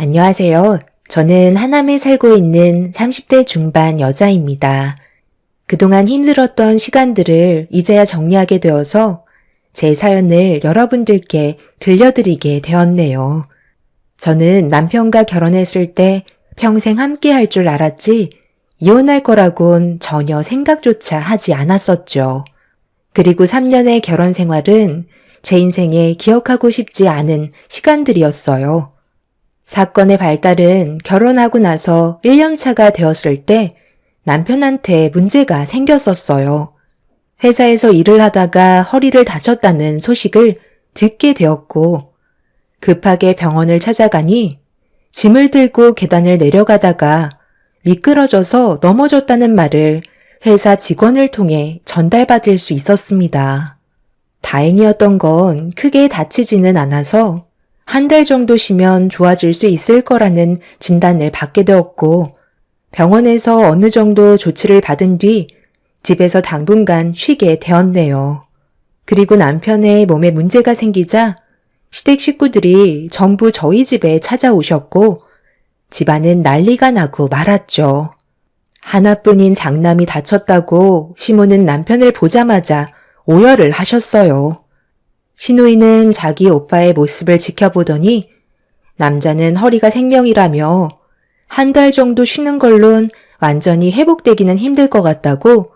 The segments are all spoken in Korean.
안녕하세요. 저는 하남에 살고 있는 30대 중반 여자입니다. 그동안 힘들었던 시간들을 이제야 정리하게 되어서 제 사연을 여러분들께 들려드리게 되었네요. 저는 남편과 결혼했을 때 평생 함께 할 줄 알았지 이혼할 거라곤 전혀 생각조차 하지 않았었죠. 그리고 3년의 결혼 생활은 제 인생에 기억하고 싶지 않은 시간들이었어요. 사건의 발달은 결혼하고 나서 1년 차가 되었을 때 남편한테 문제가 생겼었어요. 회사에서 일을 하다가 허리를 다쳤다는 소식을 듣게 되었고 급하게 병원을 찾아가니 짐을 들고 계단을 내려가다가 미끄러져서 넘어졌다는 말을 회사 직원을 통해 전달받을 수 있었습니다. 다행이었던 건 크게 다치지는 않아서 한 달 정도 쉬면 좋아질 수 있을 거라는 진단을 받게 되었고 병원에서 어느 정도 조치를 받은 뒤 집에서 당분간 쉬게 되었네요. 그리고 남편의 몸에 문제가 생기자 시댁 식구들이 전부 저희 집에 찾아오셨고 집안은 난리가 나고 말았죠. 하나뿐인 장남이 다쳤다고 시모는 남편을 보자마자 오열을 하셨어요. 시누이는 자기 오빠의 모습을 지켜보더니 남자는 허리가 생명이라며 한 달 정도 쉬는 걸론 완전히 회복되기는 힘들 것 같다고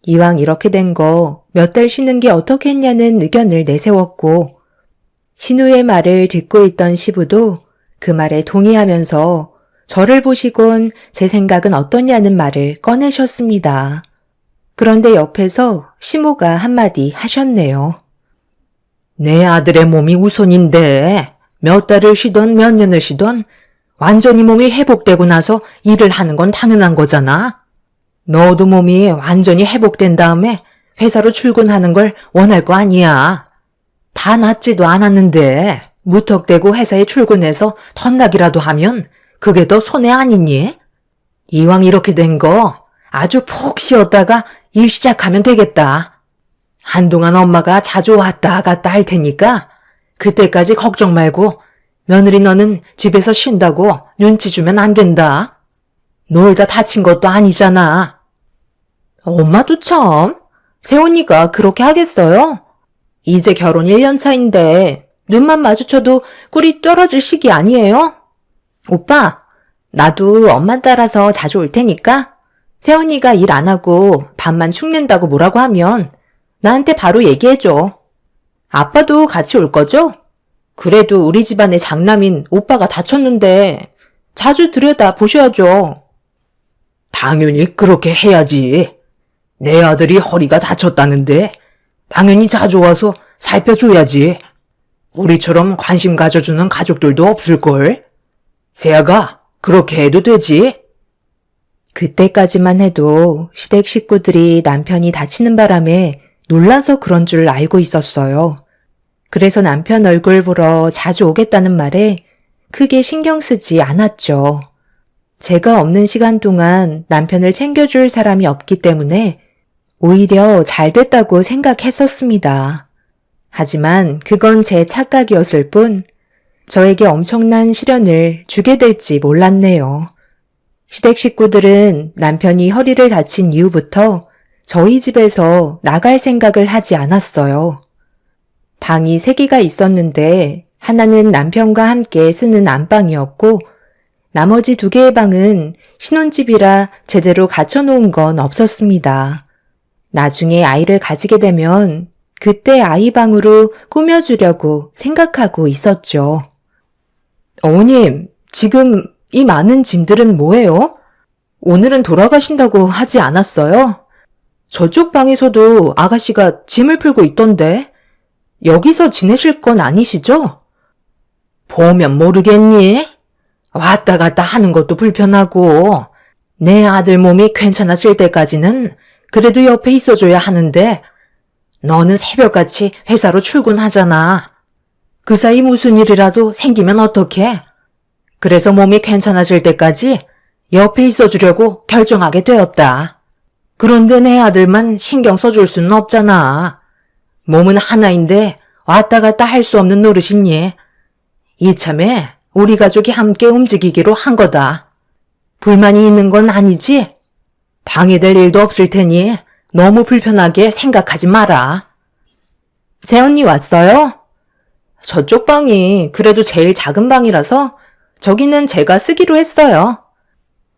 이왕 이렇게 된 거 몇 달 쉬는 게 어떻겠냐는 의견을 내세웠고 시누이의 말을 듣고 있던 시부도 그 말에 동의하면서 저를 보시곤 제 생각은 어떠냐는 말을 꺼내셨습니다. 그런데 옆에서 시모가 한마디 하셨네요. 내 아들의 몸이 우선인데 몇 달을 쉬던 몇 년을 쉬던 완전히 몸이 회복되고 나서 일을 하는 건 당연한 거잖아. 너도 몸이 완전히 회복된 다음에 회사로 출근하는 걸 원할 거 아니야. 다 낫지도 않았는데 무턱대고 회사에 출근해서 턴나기라도 하면 그게 더 손해 아니니? 이왕 이렇게 된 거 아주 푹 쉬었다가 일 시작하면 되겠다. 한동안 엄마가 자주 왔다 갔다 할 테니까 그때까지 걱정 말고 며느리 너는 집에서 쉰다고 눈치 주면 안 된다. 놀다 다친 것도 아니잖아. 엄마도 참, 새언니가 그렇게 하겠어요? 이제 결혼 1년 차인데 눈만 마주쳐도 꿀이 떨어질 시기 아니에요? 오빠, 나도 엄마 따라서 자주 올 테니까 새언니가 일 안 하고 밥만 축낸다고 뭐라고 하면 나한테 바로 얘기해줘. 아빠도 같이 올 거죠? 그래도 우리 집안의 장남인 오빠가 다쳤는데 자주 들여다 보셔야죠. 당연히 그렇게 해야지. 내 아들이 허리가 다쳤다는데 당연히 자주 와서 살펴줘야지. 우리처럼 관심 가져주는 가족들도 없을걸. 세아가 그렇게 해도 되지. 그때까지만 해도 시댁 식구들이 남편이 다치는 바람에 놀라서 그런 줄 알고 있었어요. 그래서 남편 얼굴 보러 자주 오겠다는 말에 크게 신경 쓰지 않았죠. 제가 없는 시간 동안 남편을 챙겨줄 사람이 없기 때문에 오히려 잘 됐다고 생각했었습니다. 하지만 그건 제 착각이었을 뿐 저에게 엄청난 시련을 주게 될지 몰랐네요. 시댁 식구들은 남편이 허리를 다친 이후부터 저희 집에서 나갈 생각을 하지 않았어요. 방이 3개가 있었는데 하나는 남편과 함께 쓰는 안방이었고 나머지 2개의 방은 신혼집이라 제대로 갖춰놓은 건 없었습니다. 나중에 아이를 가지게 되면 그때 아이 방으로 꾸며주려고 생각하고 있었죠. 어머님, 지금 이 많은 짐들은 뭐예요? 오늘은 돌아가신다고 하지 않았어요? 저쪽 방에서도 아가씨가 짐을 풀고 있던데 여기서 지내실 건 아니시죠? 보면 모르겠니? 왔다 갔다 하는 것도 불편하고 내 아들 몸이 괜찮아질 때까지는 그래도 옆에 있어줘야 하는데 너는 새벽같이 회사로 출근하잖아. 그 사이 무슨 일이라도 생기면 어떡해? 그래서 몸이 괜찮아질 때까지 옆에 있어주려고 결정하게 되었다. 그런데 내 아들만 신경 써줄 수는 없잖아. 몸은 하나인데 왔다 갔다 할 수 없는 노릇이니. 이참에 우리 가족이 함께 움직이기로 한 거다. 불만이 있는 건 아니지? 방해될 일도 없을 테니 너무 불편하게 생각하지 마라. 새언니 왔어요? 저쪽 방이 그래도 제일 작은 방이라서 저기는 제가 쓰기로 했어요.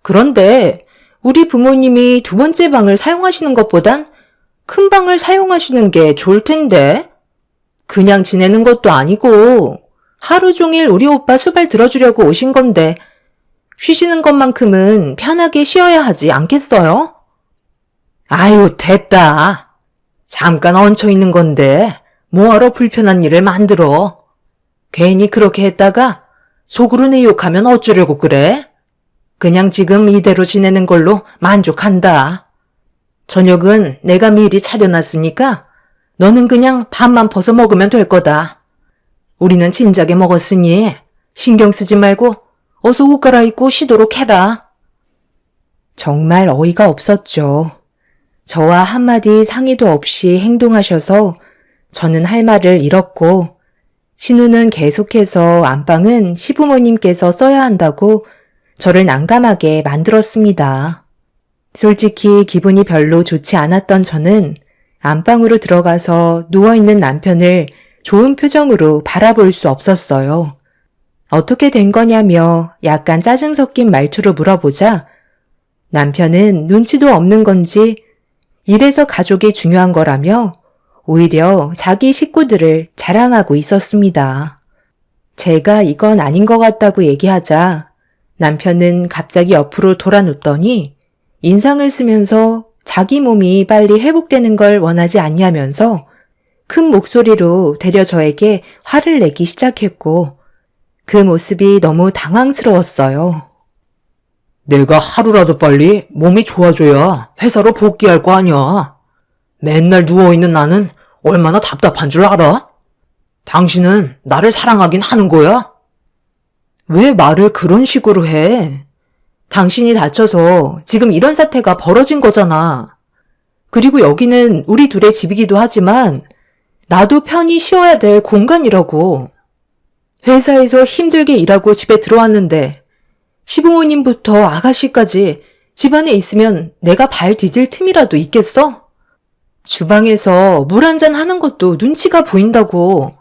그런데 우리 부모님이 두 번째 방을 사용하시는 것보단 큰 방을 사용하시는 게 좋을 텐데. 그냥 지내는 것도 아니고 하루 종일 우리 오빠 수발 들어주려고 오신 건데 쉬시는 것만큼은 편하게 쉬어야 하지 않겠어요? 아유, 됐다. 잠깐 얹혀 있는 건데 뭐하러 불편한 일을 만들어. 괜히 그렇게 했다가 속으로 내 욕하면 어쩌려고 그래? 그냥 지금 이대로 지내는 걸로 만족한다. 저녁은 내가 미리 차려놨으니까 너는 그냥 밥만 퍼서 먹으면 될 거다. 우리는 진작에 먹었으니 신경 쓰지 말고 어서 옷 갈아입고 쉬도록 해라. 정말 어이가 없었죠. 저와 한마디 상의도 없이 행동하셔서 저는 할 말을 잃었고 신우는 계속해서 안방은 시부모님께서 써야 한다고 저를 난감하게 만들었습니다. 솔직히 기분이 별로 좋지 않았던 저는 안방으로 들어가서 누워있는 남편을 좋은 표정으로 바라볼 수 없었어요. 어떻게 된 거냐며 약간 짜증 섞인 말투로 물어보자 남편은 눈치도 없는 건지 이래서 가족이 중요한 거라며 오히려 자기 식구들을 자랑하고 있었습니다. 제가 이건 아닌 것 같다고 얘기하자 남편은 갑자기 옆으로 돌아 눕더니 인상을 쓰면서 자기 몸이 빨리 회복되는 걸 원하지 않냐면서 큰 목소리로 되려 저에게 화를 내기 시작했고 그 모습이 너무 당황스러웠어요. 내가 하루라도 빨리 몸이 좋아져야 회사로 복귀할 거 아니야. 맨날 누워있는 나는 얼마나 답답한 줄 알아? 당신은 나를 사랑하긴 하는 거야? 왜 말을 그런 식으로 해? 당신이 다쳐서 지금 이런 사태가 벌어진 거잖아. 그리고 여기는 우리 둘의 집이기도 하지만 나도 편히 쉬어야 될 공간이라고. 회사에서 힘들게 일하고 집에 들어왔는데 시부모님부터 아가씨까지 집안에 있으면 내가 발 디딜 틈이라도 있겠어? 주방에서 물 한잔 하는 것도 눈치가 보인다고.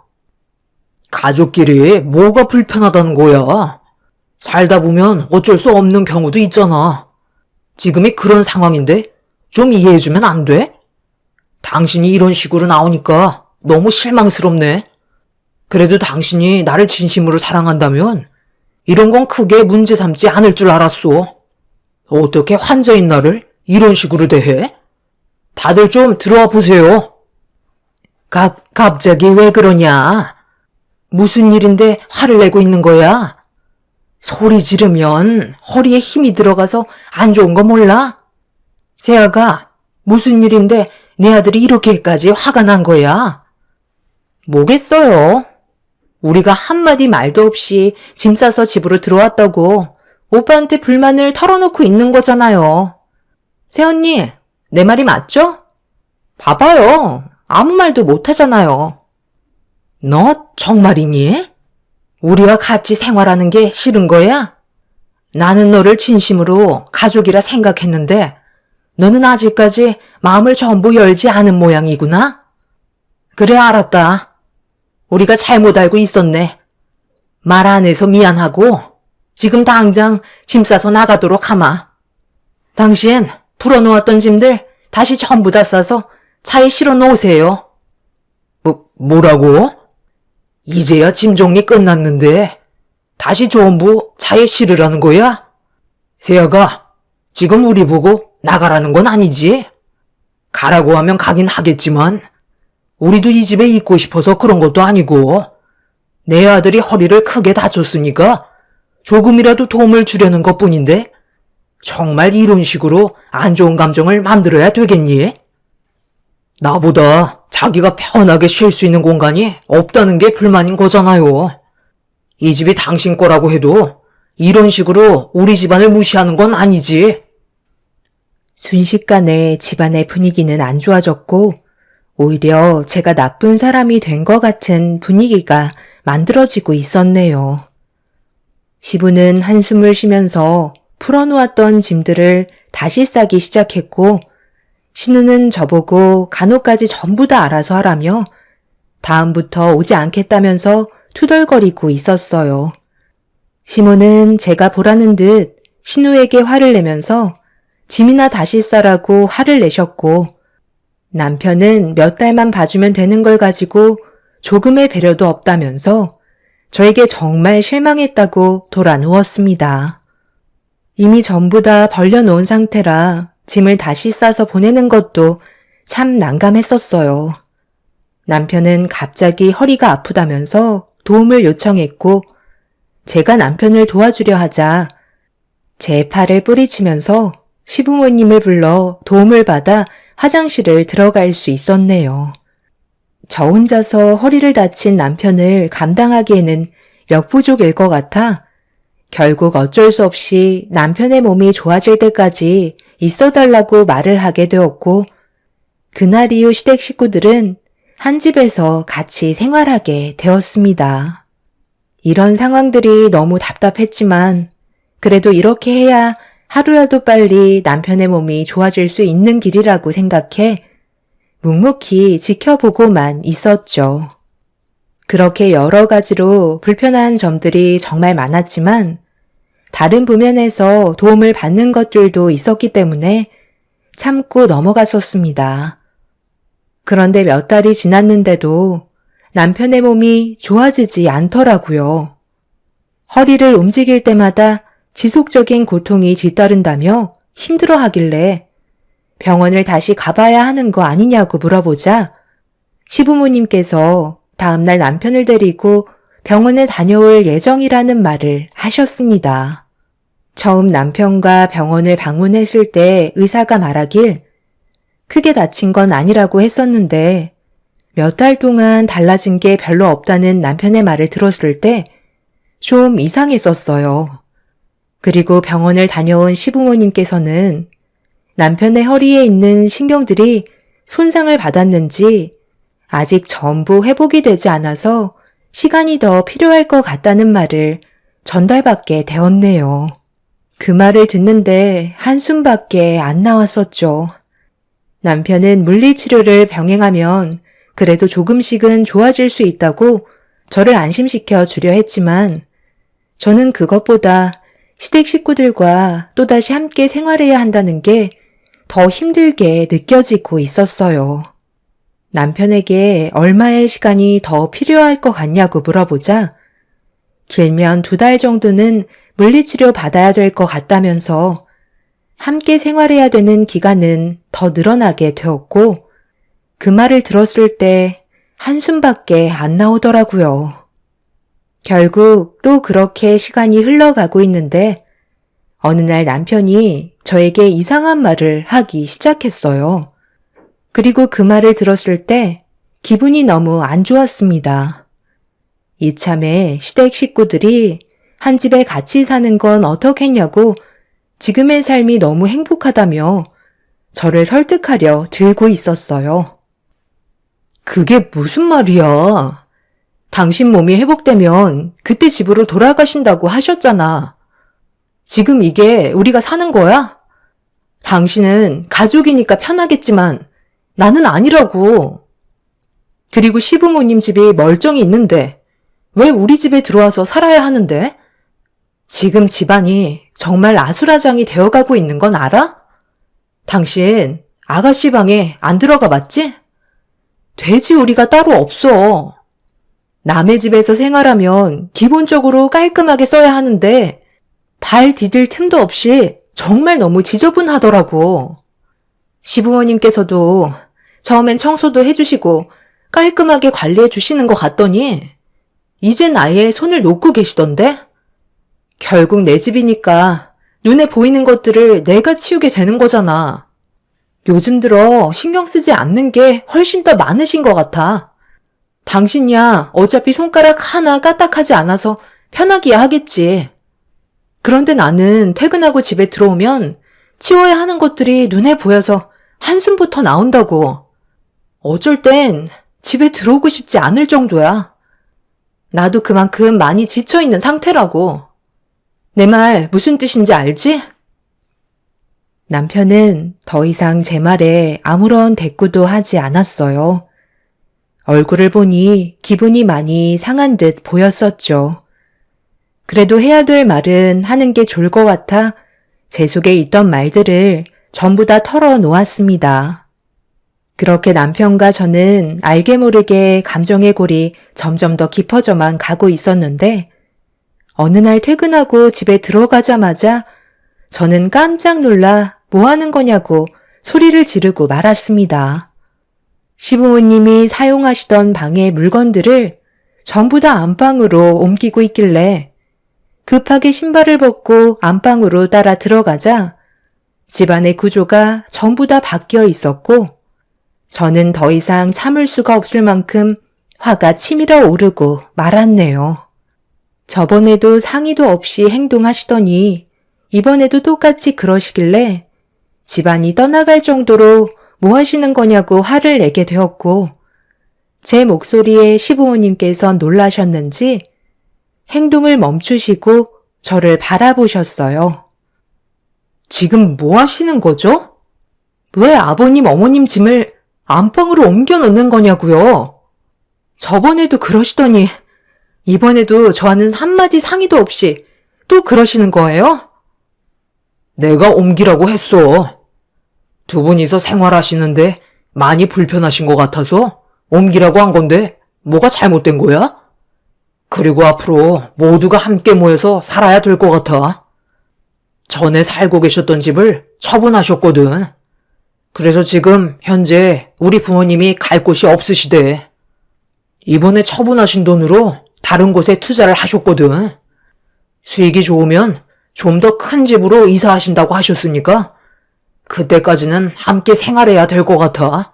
가족끼리 뭐가 불편하다는 거야? 살다 보면 어쩔 수 없는 경우도 있잖아. 지금이 그런 상황인데 좀 이해해주면 안 돼? 당신이 이런 식으로 나오니까 너무 실망스럽네. 그래도 당신이 나를 진심으로 사랑한다면 이런 건 크게 문제 삼지 않을 줄 알았어. 어떻게 환자인 나를 이런 식으로 대해? 다들 좀 들어와 보세요. 갑자기 왜 그러냐? 무슨 일인데 화를 내고 있는 거야? 소리 지르면 허리에 힘이 들어가서 안 좋은 거 몰라? 세아가 무슨 일인데 내 아들이 이렇게까지 화가 난 거야? 뭐겠어요? 우리가 한마디 말도 없이 짐 싸서 집으로 들어왔다고 오빠한테 불만을 털어놓고 있는 거잖아요. 새언니, 내 말이 맞죠? 봐봐요. 아무 말도 못하잖아요. 너 정말이니? 우리와 같이 생활하는 게 싫은 거야? 나는 너를 진심으로 가족이라 생각했는데 너는 아직까지 마음을 전부 열지 않은 모양이구나? 그래, 알았다. 우리가 잘못 알고 있었네. 말 안 해서 미안하고 지금 당장 짐 싸서 나가도록 하마. 당신 풀어놓았던 짐들 다시 전부 다 싸서 차에 실어 놓으세요. 뭐라고? 이제야 짐 정리 끝났는데 다시 전부 차에 실으라는 거야? 세아가 지금 우리 보고 나가라는 건 아니지? 가라고 하면 가긴 하겠지만 우리도 이 집에 있고 싶어서 그런 것도 아니고 내 아들이 허리를 크게 다쳤으니까 조금이라도 도움을 주려는 것뿐인데 정말 이런 식으로 안 좋은 감정을 만들어야 되겠니? 나보다 자기가 편하게 쉴 수 있는 공간이 없다는 게 불만인 거잖아요. 이 집이 당신 거라고 해도 이런 식으로 우리 집안을 무시하는 건 아니지. 순식간에 집안의 분위기는 안 좋아졌고 오히려 제가 나쁜 사람이 된 것 같은 분위기가 만들어지고 있었네요. 시부는 한숨을 쉬면서 풀어놓았던 짐들을 다시 싸기 시작했고, 신우는 저보고 간호까지 전부 다 알아서 하라며 다음부터 오지 않겠다면서 투덜거리고 있었어요. 시모는 제가 보라는 듯 신우에게 화를 내면서 짐이나 다시 싸라고 화를 내셨고, 남편은 몇 달만 봐주면 되는 걸 가지고 조금의 배려도 없다면서 저에게 정말 실망했다고 돌아누웠습니다. 이미 전부 다 벌려놓은 상태라 짐을 다시 싸서 보내는 것도 참 난감했었어요. 남편은 갑자기 허리가 아프다면서 도움을 요청했고, 제가 남편을 도와주려 하자 제 팔을 뿌리치면서 시부모님을 불러 도움을 받아 화장실을 들어갈 수 있었네요. 저 혼자서 허리를 다친 남편을 감당하기에는 역부족일 것 같아 결국 어쩔 수 없이 남편의 몸이 좋아질 때까지 있어달라고 말을 하게 되었고, 그날 이후 시댁 식구들은 한 집에서 같이 생활하게 되었습니다. 이런 상황들이 너무 답답했지만 그래도 이렇게 해야 하루라도 빨리 남편의 몸이 좋아질 수 있는 길이라고 생각해 묵묵히 지켜보고만 있었죠. 그렇게 여러 가지로 불편한 점들이 정말 많았지만 다른 부면에서 도움을 받는 것들도 있었기 때문에 참고 넘어갔었습니다. 그런데 몇 달이 지났는데도 남편의 몸이 좋아지지 않더라고요. 허리를 움직일 때마다 지속적인 고통이 뒤따른다며 힘들어하길래 병원을 다시 가봐야 하는 거 아니냐고 물어보자 시부모님께서 다음날 남편을 데리고 병원에 다녀올 예정이라는 말을 하셨습니다. 처음 남편과 병원을 방문했을 때 의사가 말하길 크게 다친 건 아니라고 했었는데 몇 달 동안 달라진 게 별로 없다는 남편의 말을 들었을 때 좀 이상했었어요. 그리고 병원을 다녀온 시부모님께서는 남편의 허리에 있는 신경들이 손상을 받았는지 아직 전부 회복이 되지 않아서 시간이 더 필요할 것 같다는 말을 전달받게 되었네요. 그 말을 듣는데 한숨밖에 안 나왔었죠. 남편은 물리치료를 병행하면 그래도 조금씩은 좋아질 수 있다고 저를 안심시켜 주려 했지만 저는 그것보다 시댁 식구들과 또다시 함께 생활해야 한다는 게 더 힘들게 느껴지고 있었어요. 남편에게 얼마의 시간이 더 필요할 것 같냐고 물어보자 길면 2달 정도는 물리치료 받아야 될 것 같다면서 함께 생활해야 되는 기간은 더 늘어나게 되었고 그 말을 들었을 때 한숨밖에 안 나오더라고요. 결국 또 그렇게 시간이 흘러가고 있는데 어느 날 남편이 저에게 이상한 말을 하기 시작했어요. 그리고 그 말을 들었을 때 기분이 너무 안 좋았습니다. 이참에 시댁 식구들이 한 집에 같이 사는 건 어떻겠냐고 지금의 삶이 너무 행복하다며 저를 설득하려 들고 있었어요. 그게 무슨 말이야? 당신 몸이 회복되면 그때 집으로 돌아가신다고 하셨잖아. 지금 이게 우리가 사는 거야? 당신은 가족이니까 편하겠지만 나는 아니라고. 그리고 시부모님 집이 멀쩡히 있는데 왜 우리 집에 들어와서 살아야 하는데? 지금 집안이 정말 아수라장이 되어가고 있는 건 알아? 당신 아가씨 방에 안 들어가 봤지? 돼지우리가 따로 없어. 남의 집에서 생활하면 기본적으로 깔끔하게 써야 하는데 발 디딜 틈도 없이 정말 너무 지저분하더라고. 시부모님께서도 처음엔 청소도 해주시고 깔끔하게 관리해 주시는 것 같더니 이젠 아예 손을 놓고 계시던데? 결국 내 집이니까 눈에 보이는 것들을 내가 치우게 되는 거잖아. 요즘 들어 신경 쓰지 않는 게 훨씬 더 많으신 것 같아. 당신이야 어차피 손가락 하나 까딱하지 않아서 편하기야 하겠지. 그런데 나는 퇴근하고 집에 들어오면 치워야 하는 것들이 눈에 보여서 한숨부터 나온다고. 어쩔 땐 집에 들어오고 싶지 않을 정도야. 나도 그만큼 많이 지쳐있는 상태라고. 내 말 무슨 뜻인지 알지? 남편은 더 이상 제 말에 아무런 대꾸도 하지 않았어요. 얼굴을 보니 기분이 많이 상한 듯 보였었죠. 그래도 해야 될 말은 하는 게 좋을 것 같아 제 속에 있던 말들을 전부 다 털어놓았습니다. 그렇게 남편과 저는 알게 모르게 감정의 골이 점점 더 깊어져만 가고 있었는데 어느 날 퇴근하고 집에 들어가자마자 저는 깜짝 놀라 뭐 하는 거냐고 소리를 지르고 말았습니다. 시부모님이 사용하시던 방의 물건들을 전부 다 안방으로 옮기고 있길래 급하게 신발을 벗고 안방으로 따라 들어가자 집안의 구조가 전부 다 바뀌어 있었고 저는 더 이상 참을 수가 없을 만큼 화가 치밀어 오르고 말았네요. 저번에도 상의도 없이 행동하시더니 이번에도 똑같이 그러시길래 집안이 떠나갈 정도로 뭐 하시는 거냐고 화를 내게 되었고 제 목소리에 시부모님께서 놀라셨는지 행동을 멈추시고 저를 바라보셨어요. 지금 뭐 하시는 거죠? 왜 아버님, 어머님 짐을 안방으로 옮겨 놓는 거냐고요? 저번에도 그러시더니 이번에도 저와는 한마디 상의도 없이 또 그러시는 거예요? 내가 옮기라고 했어. 두 분이서 생활하시는데 많이 불편하신 것 같아서 옮기라고 한 건데 뭐가 잘못된 거야? 그리고 앞으로 모두가 함께 모여서 살아야 될 것 같아. 전에 살고 계셨던 집을 처분하셨거든. 그래서 지금 현재 우리 부모님이 갈 곳이 없으시대. 이번에 처분하신 돈으로 다른 곳에 투자를 하셨거든. 수익이 좋으면 좀 더 큰 집으로 이사하신다고 하셨으니까 그때까지는 함께 생활해야 될 것 같아.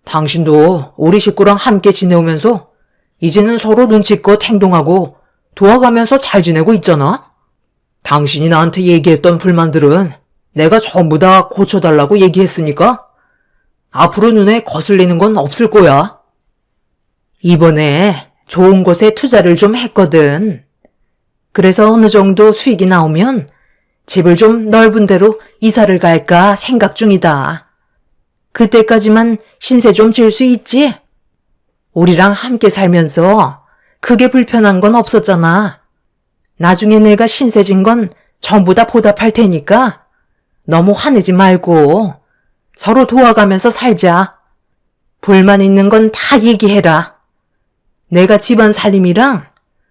당신도 우리 식구랑 함께 지내오면서 이제는 서로 눈치껏 행동하고 도와가면서 잘 지내고 있잖아. 당신이 나한테 얘기했던 불만들은 내가 전부 다 고쳐달라고 얘기했으니까 앞으로 눈에 거슬리는 건 없을 거야. 이번에 좋은 곳에 투자를 좀 했거든. 그래서 어느 정도 수익이 나오면 집을 좀 넓은 데로 이사를 갈까 생각 중이다. 그때까지만 신세 좀 질 수 있지? 우리랑 함께 살면서 크게 불편한 건 없었잖아. 나중에 내가 신세 진 건 전부 다 보답할 테니까 너무 화내지 말고 서로 도와가면서 살자. 불만 있는 건 다 얘기해라. 내가 집안 살림이랑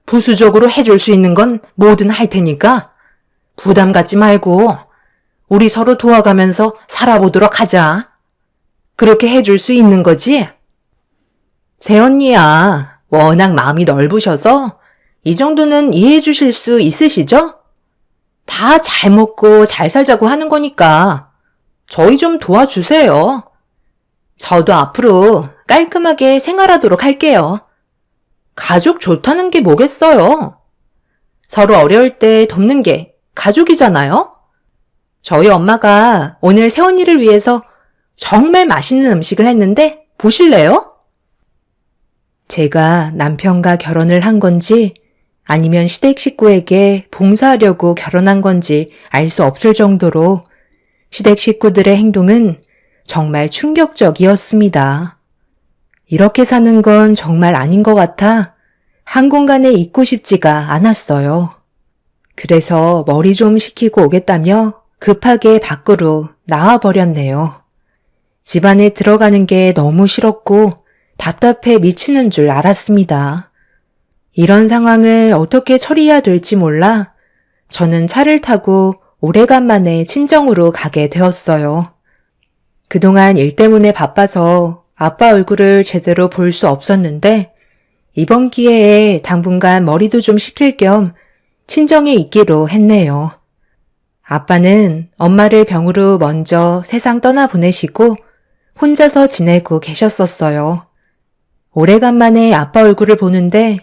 부수적으로 해줄 수 있는 건 뭐든 할 테니까 부담 갖지 말고 우리 서로 도와가면서 살아보도록 하자. 그렇게 해줄 수 있는 거지? 새언니야, 워낙 마음이 넓으셔서 이 정도는 이해해 주실 수 있으시죠? 다 잘 먹고 잘 살자고 하는 거니까 저희 좀 도와주세요. 저도 앞으로 깔끔하게 생활하도록 할게요. 가족 좋다는 게 뭐겠어요? 서로 어려울 때 돕는 게 가족이잖아요? 저희 엄마가 오늘 새언니를 위해서 정말 맛있는 음식을 했는데 보실래요? 제가 남편과 결혼을 한 건지 아니면 시댁 식구에게 봉사하려고 결혼한 건지 알 수 없을 정도로 시댁 식구들의 행동은 정말 충격적이었습니다. 이렇게 사는 건 정말 아닌 것 같아 한 공간에 있고 싶지가 않았어요. 그래서 머리 좀 식히고 오겠다며 급하게 밖으로 나와버렸네요. 집안에 들어가는 게 너무 싫었고 답답해 미치는 줄 알았습니다. 이런 상황을 어떻게 처리해야 될지 몰라 저는 차를 타고 오래간만에 친정으로 가게 되었어요. 그동안 일 때문에 바빠서 아빠 얼굴을 제대로 볼 수 없었는데 이번 기회에 당분간 머리도 좀 식힐 겸 친정에 있기로 했네요. 아빠는 엄마를 병으로 먼저 세상 떠나보내시고 혼자서 지내고 계셨었어요. 오래간만에 아빠 얼굴을 보는데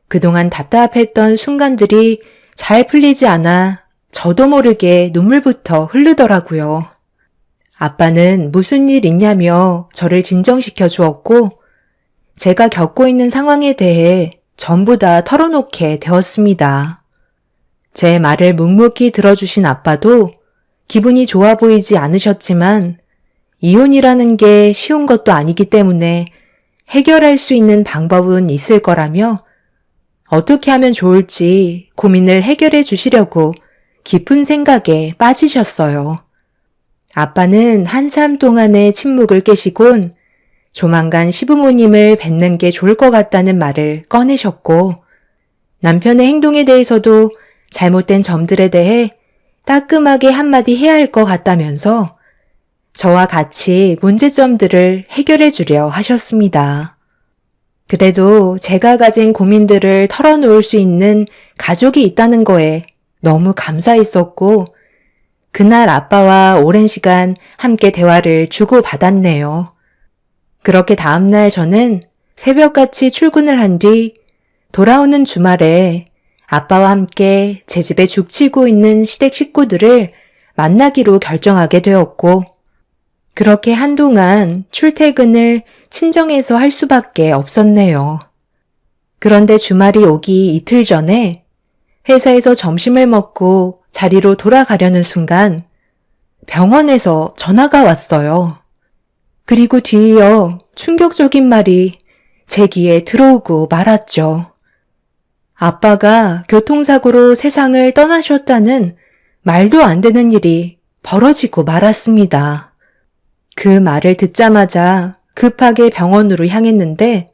그동안 답답했던 순간들이 잘 풀리지 않아 저도 모르게 눈물부터 흐르더라고요. 아빠는 무슨 일 있냐며 저를 진정시켜 주었고 제가 겪고 있는 상황에 대해 전부 다 털어놓게 되었습니다. 제 말을 묵묵히 들어주신 아빠도 기분이 좋아 보이지 않으셨지만 이혼이라는 게 쉬운 것도 아니기 때문에 해결할 수 있는 방법은 있을 거라며 어떻게 하면 좋을지 고민을 해결해 주시려고 깊은 생각에 빠지셨어요. 아빠는 한참 동안의 침묵을 깨시곤 조만간 시부모님을 뵙는 게 좋을 것 같다는 말을 꺼내셨고 남편의 행동에 대해서도 잘못된 점들에 대해 따끔하게 한마디 해야 할 것 같다면서 저와 같이 문제점들을 해결해 주려 하셨습니다. 그래도 제가 가진 고민들을 털어놓을 수 있는 가족이 있다는 거에 너무 감사했었고 그날 아빠와 오랜 시간 함께 대화를 주고받았네요. 그렇게 다음날 저는 새벽같이 출근을 한 뒤 돌아오는 주말에 아빠와 함께 제 집에 죽치고 있는 시댁 식구들을 만나기로 결정하게 되었고 그렇게 한동안 출퇴근을 친정에서 할 수밖에 없었네요. 그런데 주말이 오기 이틀 전에 회사에서 점심을 먹고 자리로 돌아가려는 순간 병원에서 전화가 왔어요. 그리고 뒤이어 충격적인 말이 제 귀에 들어오고 말았죠. 아빠가 교통사고로 세상을 떠나셨다는 말도 안 되는 일이 벌어지고 말았습니다. 그 말을 듣자마자 급하게 병원으로 향했는데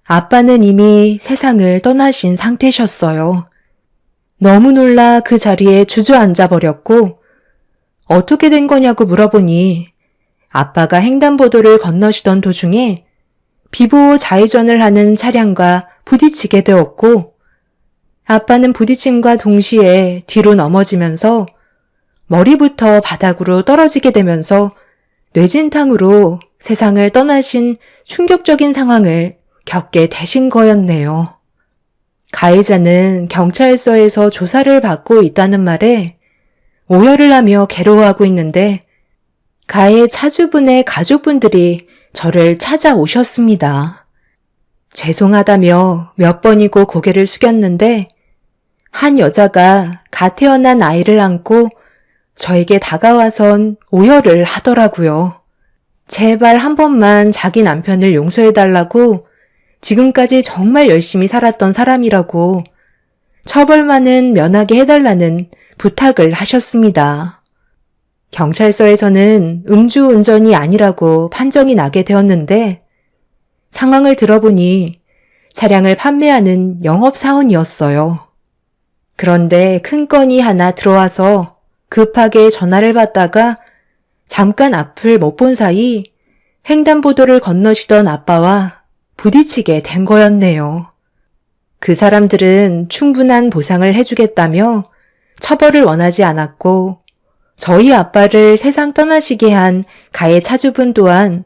아빠는 이미 세상을 떠나신 상태셨어요. 너무 놀라 그 자리에 주저앉아 버렸고 어떻게 된 거냐고 물어보니 아빠가 횡단보도를 건너시던 도중에 비보호 좌회전을 하는 차량과 부딪히게 되었고 아빠는 부딪힘과 동시에 뒤로 넘어지면서 머리부터 바닥으로 떨어지게 되면서 뇌진탕으로 세상을 떠나신 충격적인 상황을 겪게 되신 거였네요. 가해자는 경찰서에서 조사를 받고 있다는 말에 오열을 하며 괴로워하고 있는데 가해 차주분의 가족분들이 저를 찾아오셨습니다. 죄송하다며 몇 번이고 고개를 숙였는데 한 여자가 갓 태어난 아이를 안고 저에게 다가와선 오열을 하더라고요. 제발 한 번만 자기 남편을 용서해달라고 지금까지 정말 열심히 살았던 사람이라고 처벌만은 면하게 해달라는 부탁을 하셨습니다. 경찰서에서는 음주운전이 아니라고 판정이 나게 되었는데 상황을 들어보니 차량을 판매하는 영업사원이었어요. 그런데 큰 건이 하나 들어와서 급하게 전화를 받다가 잠깐 앞을 못 본 사이 횡단보도를 건너시던 아빠와 부딪히게 된 거였네요. 그 사람들은 충분한 보상을 해주겠다며 처벌을 원하지 않았고 저희 아빠를 세상 떠나시게 한 가해 차주분 또한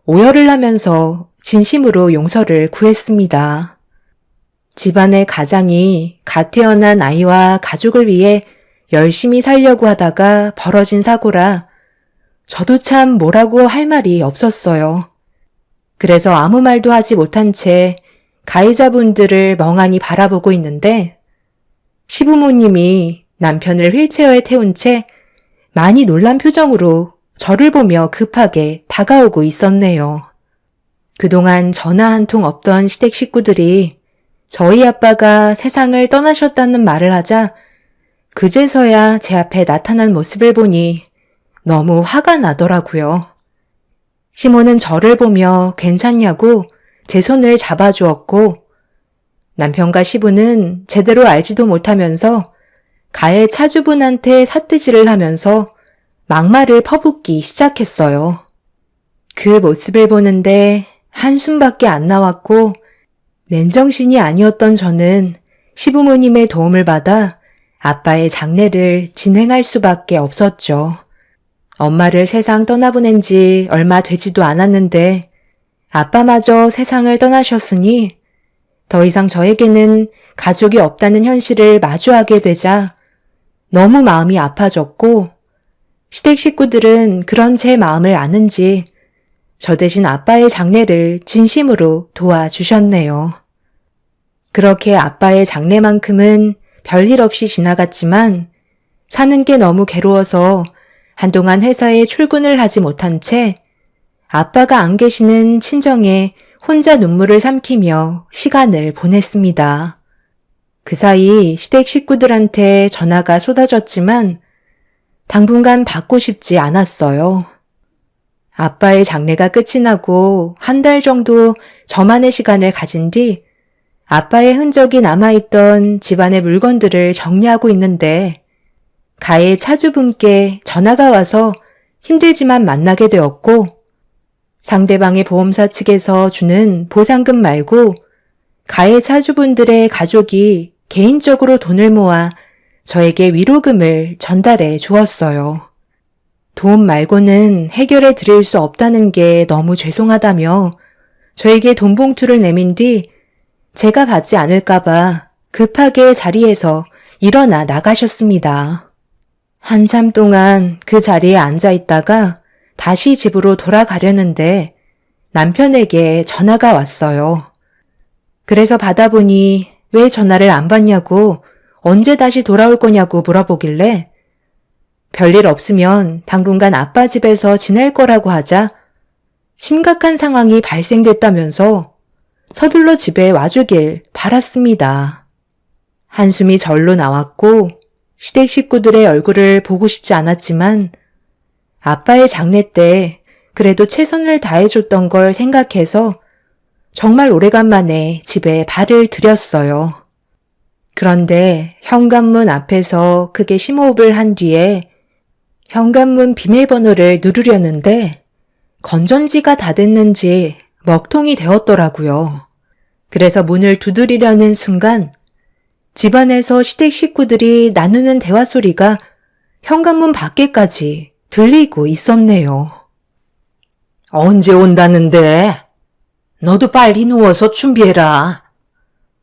오열을 하면서 진심으로 용서를 구했습니다. 집안의 가장이 갓 태어난 아이와 가족을 위해 열심히 살려고 하다가 벌어진 사고라 저도 참 뭐라고 할 말이 없었어요. 그래서 아무 말도 하지 못한 채 가해자분들을 멍하니 바라보고 있는데 시부모님이 남편을 휠체어에 태운 채 많이 놀란 표정으로 저를 보며 급하게 다가오고 있었네요. 그동안 전화 한 통 없던 시댁 식구들이 저희 아빠가 세상을 떠나셨다는 말을 하자 그제서야 제 앞에 나타난 모습을 보니 너무 화가 나더라고요. 시모는 저를 보며 괜찮냐고 제 손을 잡아주었고 남편과 시부는 제대로 알지도 못하면서 가해 차주분한테 삿대질을 하면서 막말을 퍼붓기 시작했어요. 그 모습을 보는데 한숨밖에 안 나왔고 맨정신이 아니었던 저는 시부모님의 도움을 받아 아빠의 장례를 진행할 수밖에 없었죠. 엄마를 세상 떠나보낸 지 얼마 되지도 않았는데 아빠마저 세상을 떠나셨으니 더 이상 저에게는 가족이 없다는 현실을 마주하게 되자 너무 마음이 아파졌고 시댁 식구들은 그런 제 마음을 아는지 저 대신 아빠의 장례를 진심으로 도와주셨네요. 그렇게 아빠의 장례만큼은 별일 없이 지나갔지만 사는 게 너무 괴로워서 한동안 회사에 출근을 하지 못한 채 아빠가 안 계시는 친정에 혼자 눈물을 삼키며 시간을 보냈습니다. 그 사이 시댁 식구들한테 전화가 쏟아졌지만 당분간 받고 싶지 않았어요. 아빠의 장례가 끝이 나고 한 달 정도 저만의 시간을 가진 뒤 아빠의 흔적이 남아있던 집안의 물건들을 정리하고 있는데 가해 차주분께 전화가 와서 힘들지만 만나게 되었고 상대방의 보험사 측에서 주는 보상금 말고 가해 차주분들의 가족이 개인적으로 돈을 모아 저에게 위로금을 전달해 주었어요. 돈 말고는 해결해 드릴 수 없다는 게 너무 죄송하다며 저에게 돈 봉투를 내민 뒤 제가 받지 않을까봐 급하게 자리에서 일어나 나가셨습니다. 한참 동안 그 자리에 앉아 있다가 다시 집으로 돌아가려는데 남편에게 전화가 왔어요. 그래서 받아보니 왜 전화를 안 받냐고 언제 다시 돌아올 거냐고 물어보길래 별일 없으면 당분간 아빠 집에서 지낼 거라고 하자 심각한 상황이 발생됐다면서 서둘러 집에 와주길 바랐습니다. 한숨이 절로 나왔고 시댁 식구들의 얼굴을 보고 싶지 않았지만 아빠의 장례 때 그래도 최선을 다해줬던 걸 생각해서 정말 오래간만에 집에 발을 들였어요. 그런데 현관문 앞에서 크게 심호흡을 한 뒤에 현관문 비밀번호를 누르려는데 건전지가 다 됐는지 먹통이 되었더라고요. 그래서 문을 두드리려는 순간 집안에서 시댁 식구들이 나누는 대화 소리가 현관문 밖에까지 들리고 있었네요. 언제 온다는데? 너도 빨리 누워서 준비해라.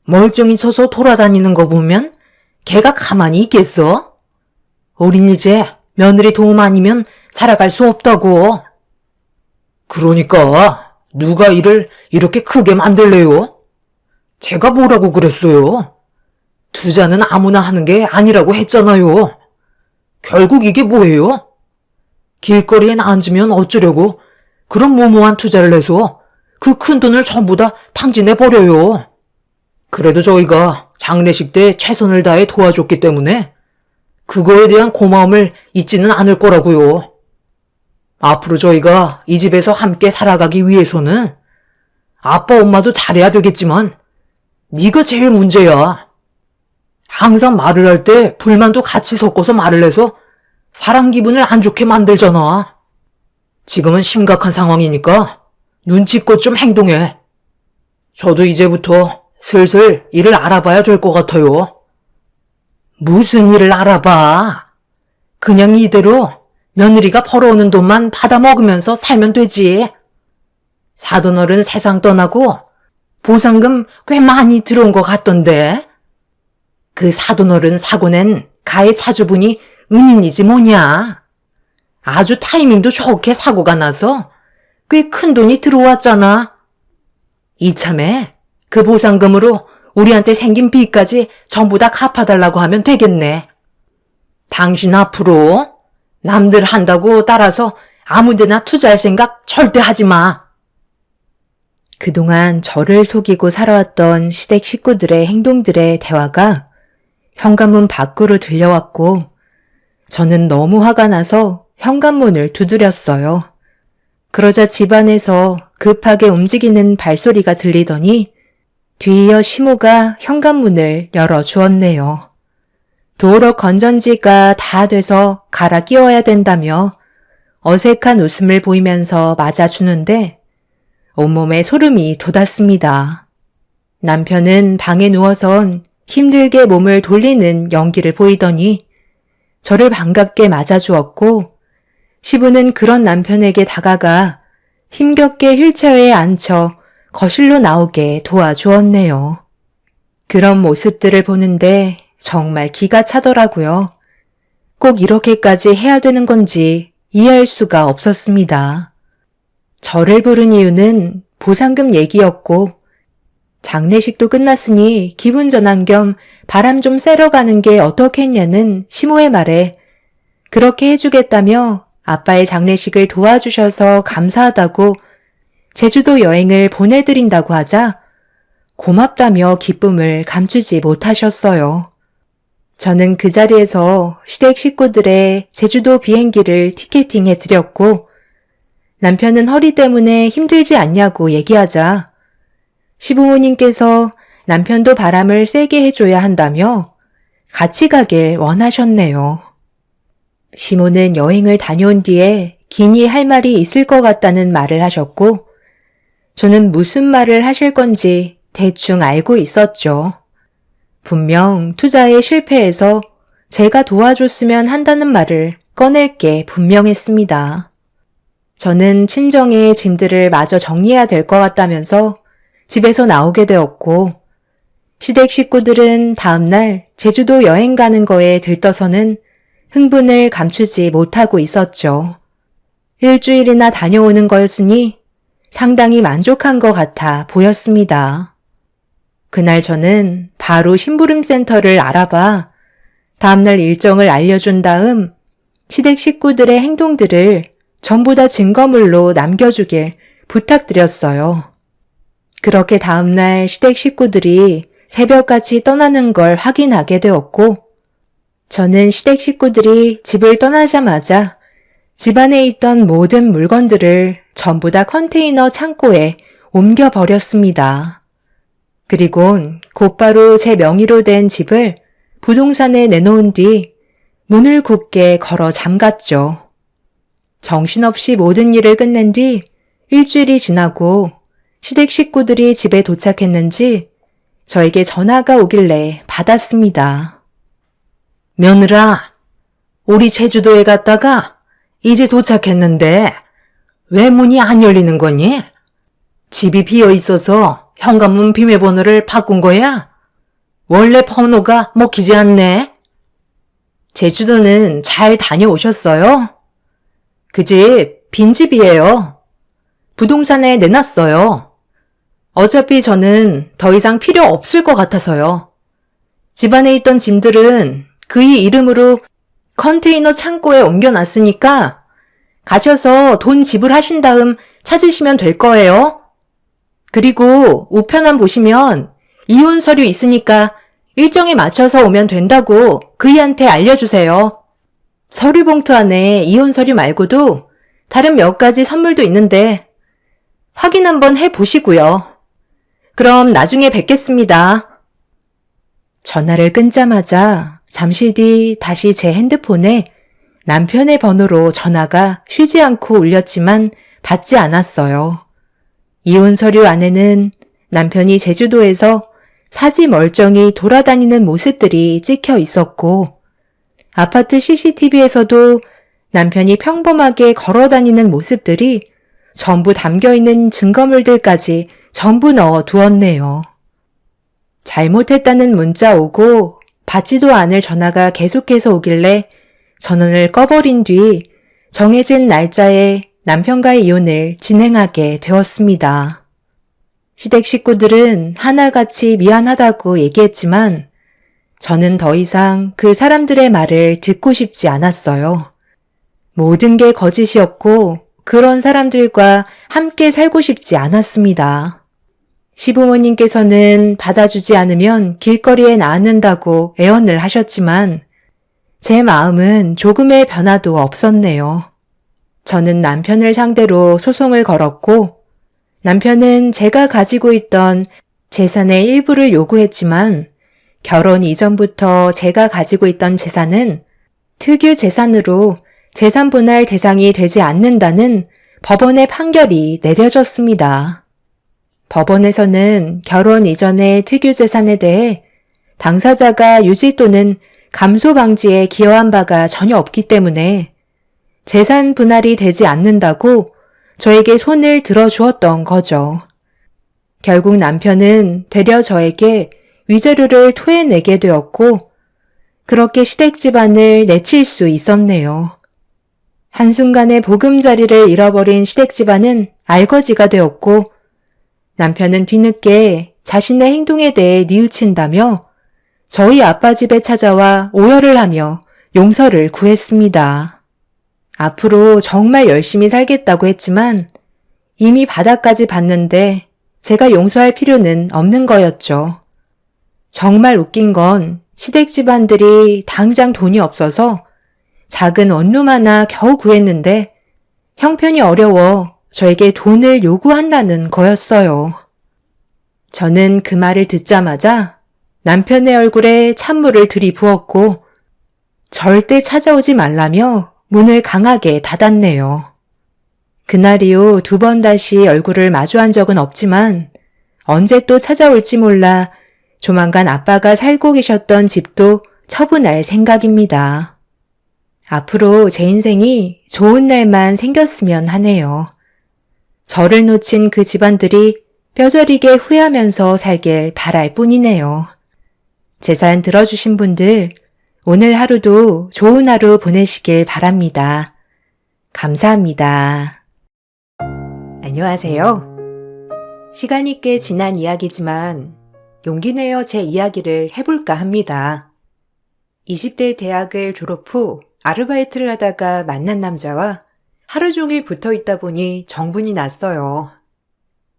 멀쩡히 서서 돌아다니는 거 보면 걔가 가만히 있겠어? 우린 이제 며느리 도움 아니면 살아갈 수 없다고. 그러니까 누가 일을 이렇게 크게 만들래요? 제가 뭐라고 그랬어요? 투자는 아무나 하는 게 아니라고 했잖아요. 결국 이게 뭐예요? 길거리에 앉으면 어쩌려고 그런 무모한 투자를 해서 그 큰 돈을 전부 다 탕진해버려요. 그래도 저희가 장례식 때 최선을 다해 도와줬기 때문에 그거에 대한 고마움을 잊지는 않을 거라고요. 앞으로 저희가 이 집에서 함께 살아가기 위해서는 아빠 엄마도 잘해야 되겠지만 네가 제일 문제야. 항상 말을 할 때 불만도 같이 섞어서 말을 해서 사람 기분을 안 좋게 만들잖아. 지금은 심각한 상황이니까 눈치껏 좀 행동해. 저도 이제부터 슬슬 일을 알아봐야 될 것 같아요. 무슨 일을 알아봐? 그냥 이대로 며느리가 벌어오는 돈만 받아먹으면서 살면 되지. 사돈어른 세상 떠나고 보상금 꽤 많이 들어온 것 같던데. 그 사돈어른 사고 낸 가해 차주분이 은인이지 뭐냐. 아주 타이밍도 좋게 사고가 나서 꽤 큰 돈이 들어왔잖아. 이참에 그 보상금으로 우리한테 생긴 빚까지 전부 다 갚아달라고 하면 되겠네. 당신 앞으로 남들 한다고 따라서 아무데나 투자할 생각 절대 하지 마. 그동안 저를 속이고 살아왔던 시댁 식구들의 행동들의 대화가 현관문 밖으로 들려왔고 저는 너무 화가 나서 현관문을 두드렸어요. 그러자 집안에서 급하게 움직이는 발소리가 들리더니 뒤이어 시모가 현관문을 열어주었네요. 도로 건전지가 다 돼서 갈아 끼워야 된다며 어색한 웃음을 보이면서 맞아주는데 온몸에 소름이 돋았습니다. 남편은 방에 누워선 힘들게 몸을 돌리는 연기를 보이더니 저를 반갑게 맞아주었고 시부는 그런 남편에게 다가가 힘겹게 휠체어에 앉혀 거실로 나오게 도와주었네요. 그런 모습들을 보는데 정말 기가 차더라고요. 꼭 이렇게까지 해야 되는 건지 이해할 수가 없었습니다. 저를 부른 이유는 보상금 얘기였고 장례식도 끝났으니 기분 전환 겸 바람 좀 쐬러 가는 게 어떻겠냐는 시모의 말에 그렇게 해주겠다며 아빠의 장례식을 도와주셔서 감사하다고 제주도 여행을 보내드린다고 하자 고맙다며 기쁨을 감추지 못하셨어요. 저는 그 자리에서 시댁 식구들의 제주도 비행기를 티켓팅해 드렸고 남편은 허리 때문에 힘들지 않냐고 얘기하자 시부모님께서 남편도 바람을 쐬게 해줘야 한다며 같이 가길 원하셨네요. 시모는 여행을 다녀온 뒤에 기니 할 말이 있을 것 같다는 말을 하셨고 저는 무슨 말을 하실 건지 대충 알고 있었죠. 분명 투자에 실패해서 제가 도와줬으면 한다는 말을 꺼낼 게 분명했습니다. 저는 친정의 짐들을 마저 정리해야 될 것 같다면서 집에서 나오게 되었고 시댁 식구들은 다음날 제주도 여행 가는 거에 들떠서는 흥분을 감추지 못하고 있었죠. 일주일이나 다녀오는 거였으니 상당히 만족한 것 같아 보였습니다. 그날 저는 바로 심부름센터를 알아봐 다음날 일정을 알려준 다음 시댁 식구들의 행동들을 전부 다 증거물로 남겨주길 부탁드렸어요. 그렇게 다음날 시댁 식구들이 새벽같이 떠나는 걸 확인하게 되었고 저는 시댁 식구들이 집을 떠나자마자 집안에 있던 모든 물건들을 전부 다 컨테이너 창고에 옮겨버렸습니다. 그리곤 곧바로 제 명의로 된 집을 부동산에 내놓은 뒤 문을 굳게 걸어 잠갔죠. 정신없이 모든 일을 끝낸 뒤 일주일이 지나고 시댁 식구들이 집에 도착했는지 저에게 전화가 오길래 받았습니다. 며느라, 우리 제주도에 갔다가 이제 도착했는데 왜 문이 안 열리는 거니? 집이 비어 있어서 현관문 비밀번호를 바꾼 거야? 원래 번호가 먹히지 않네? 제주도는 잘 다녀오셨어요? 그 집 빈집이에요. 부동산에 내놨어요. 어차피 저는 더 이상 필요 없을 것 같아서요. 집안에 있던 짐들은 그의 이름으로 컨테이너 창고에 옮겨놨으니까 가셔서 돈 지불하신 다음 찾으시면 될 거예요. 그리고 우편함 보시면 이혼 서류 있으니까 일정에 맞춰서 오면 된다고 그이한테 알려주세요. 서류 봉투 안에 이혼 서류 말고도 다른 몇 가지 선물도 있는데 확인 한번 해보시고요. 그럼 나중에 뵙겠습니다. 전화를 끊자마자 잠시 뒤 다시 제 핸드폰에 남편의 번호로 전화가 쉬지 않고 울렸지만 받지 않았어요. 이혼 서류 안에는 남편이 제주도에서 사지 멀쩡히 돌아다니는 모습들이 찍혀 있었고 아파트 CCTV에서도 남편이 평범하게 걸어다니는 모습들이 전부 담겨있는 증거물들까지 전부 넣어 두었네요. 잘못했다는 문자 오고 받지도 않을 전화가 계속해서 오길래 전원을 꺼버린 뒤 정해진 날짜에 남편과의 이혼을 진행하게 되었습니다. 시댁 식구들은 하나같이 미안하다고 얘기했지만 저는 더 이상 그 사람들의 말을 듣고 싶지 않았어요. 모든 게 거짓이었고 그런 사람들과 함께 살고 싶지 않았습니다. 시부모님께서는 받아주지 않으면 길거리에 나앉는다고 애언을 하셨지만 제 마음은 조금의 변화도 없었네요. 저는 남편을 상대로 소송을 걸었고 남편은 제가 가지고 있던 재산의 일부를 요구했지만 결혼 이전부터 제가 가지고 있던 재산은 특유 재산으로 재산 분할 대상이 되지 않는다는 법원의 판결이 내려졌습니다. 법원에서는 결혼 이전의 특유 재산에 대해 당사자가 유지 또는 감소 방지에 기여한 바가 전혀 없기 때문에 재산 분할이 되지 않는다고 저에게 손을 들어주었던 거죠. 결국 남편은 되려 저에게 위자료를 토해내게 되었고 그렇게 시댁 집안을 내칠 수 있었네요. 한순간에 보금자리를 잃어버린 시댁 집안은 알거지가 되었고 남편은 뒤늦게 자신의 행동에 대해 뉘우친다며 저희 아빠 집에 찾아와 오열을 하며 용서를 구했습니다. 앞으로 정말 열심히 살겠다고 했지만 이미 바닥까지 봤는데 제가 용서할 필요는 없는 거였죠. 정말 웃긴 건 시댁 집안들이 당장 돈이 없어서 작은 원룸 하나 겨우 구했는데 형편이 어려워 저에게 돈을 요구한다는 거였어요. 저는 그 말을 듣자마자 남편의 얼굴에 찬물을 들이부었고 절대 찾아오지 말라며 문을 강하게 닫았네요. 그날 이후 2번 다시 얼굴을 마주한 적은 없지만 언제 또 찾아올지 몰라 조만간 아빠가 살고 계셨던 집도 처분할 생각입니다. 앞으로 제 인생이 좋은 날만 생겼으면 하네요. 저를 놓친 그 집안들이 뼈저리게 후회하면서 살길 바랄 뿐이네요. 제 사연 들어주신 분들, 오늘 하루도 좋은 하루 보내시길 바랍니다. 감사합니다. 안녕하세요. 시간이 꽤 지난 이야기지만 용기 내어 제 이야기를 해볼까 합니다. 20대 대학을 졸업 후 아르바이트를 하다가 만난 남자와 하루 종일 붙어 있다 보니 정분이 났어요.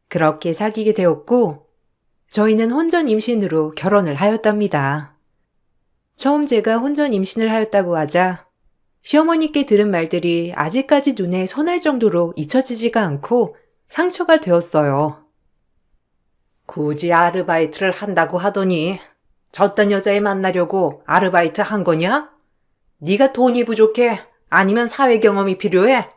그렇게 사귀게 되었고 저희는 혼전 임신으로 결혼을 하였답니다. 처음 제가 혼전 임신을 하였다고 하자 시어머니께 들은 말들이 아직까지 눈에 선할 정도로 잊혀지지가 않고 상처가 되었어요. 굳이 아르바이트를 한다고 하더니 저딴 여자애 만나려고 아르바이트 한 거냐? 네가 돈이 부족해? 아니면 사회 경험이 필요해?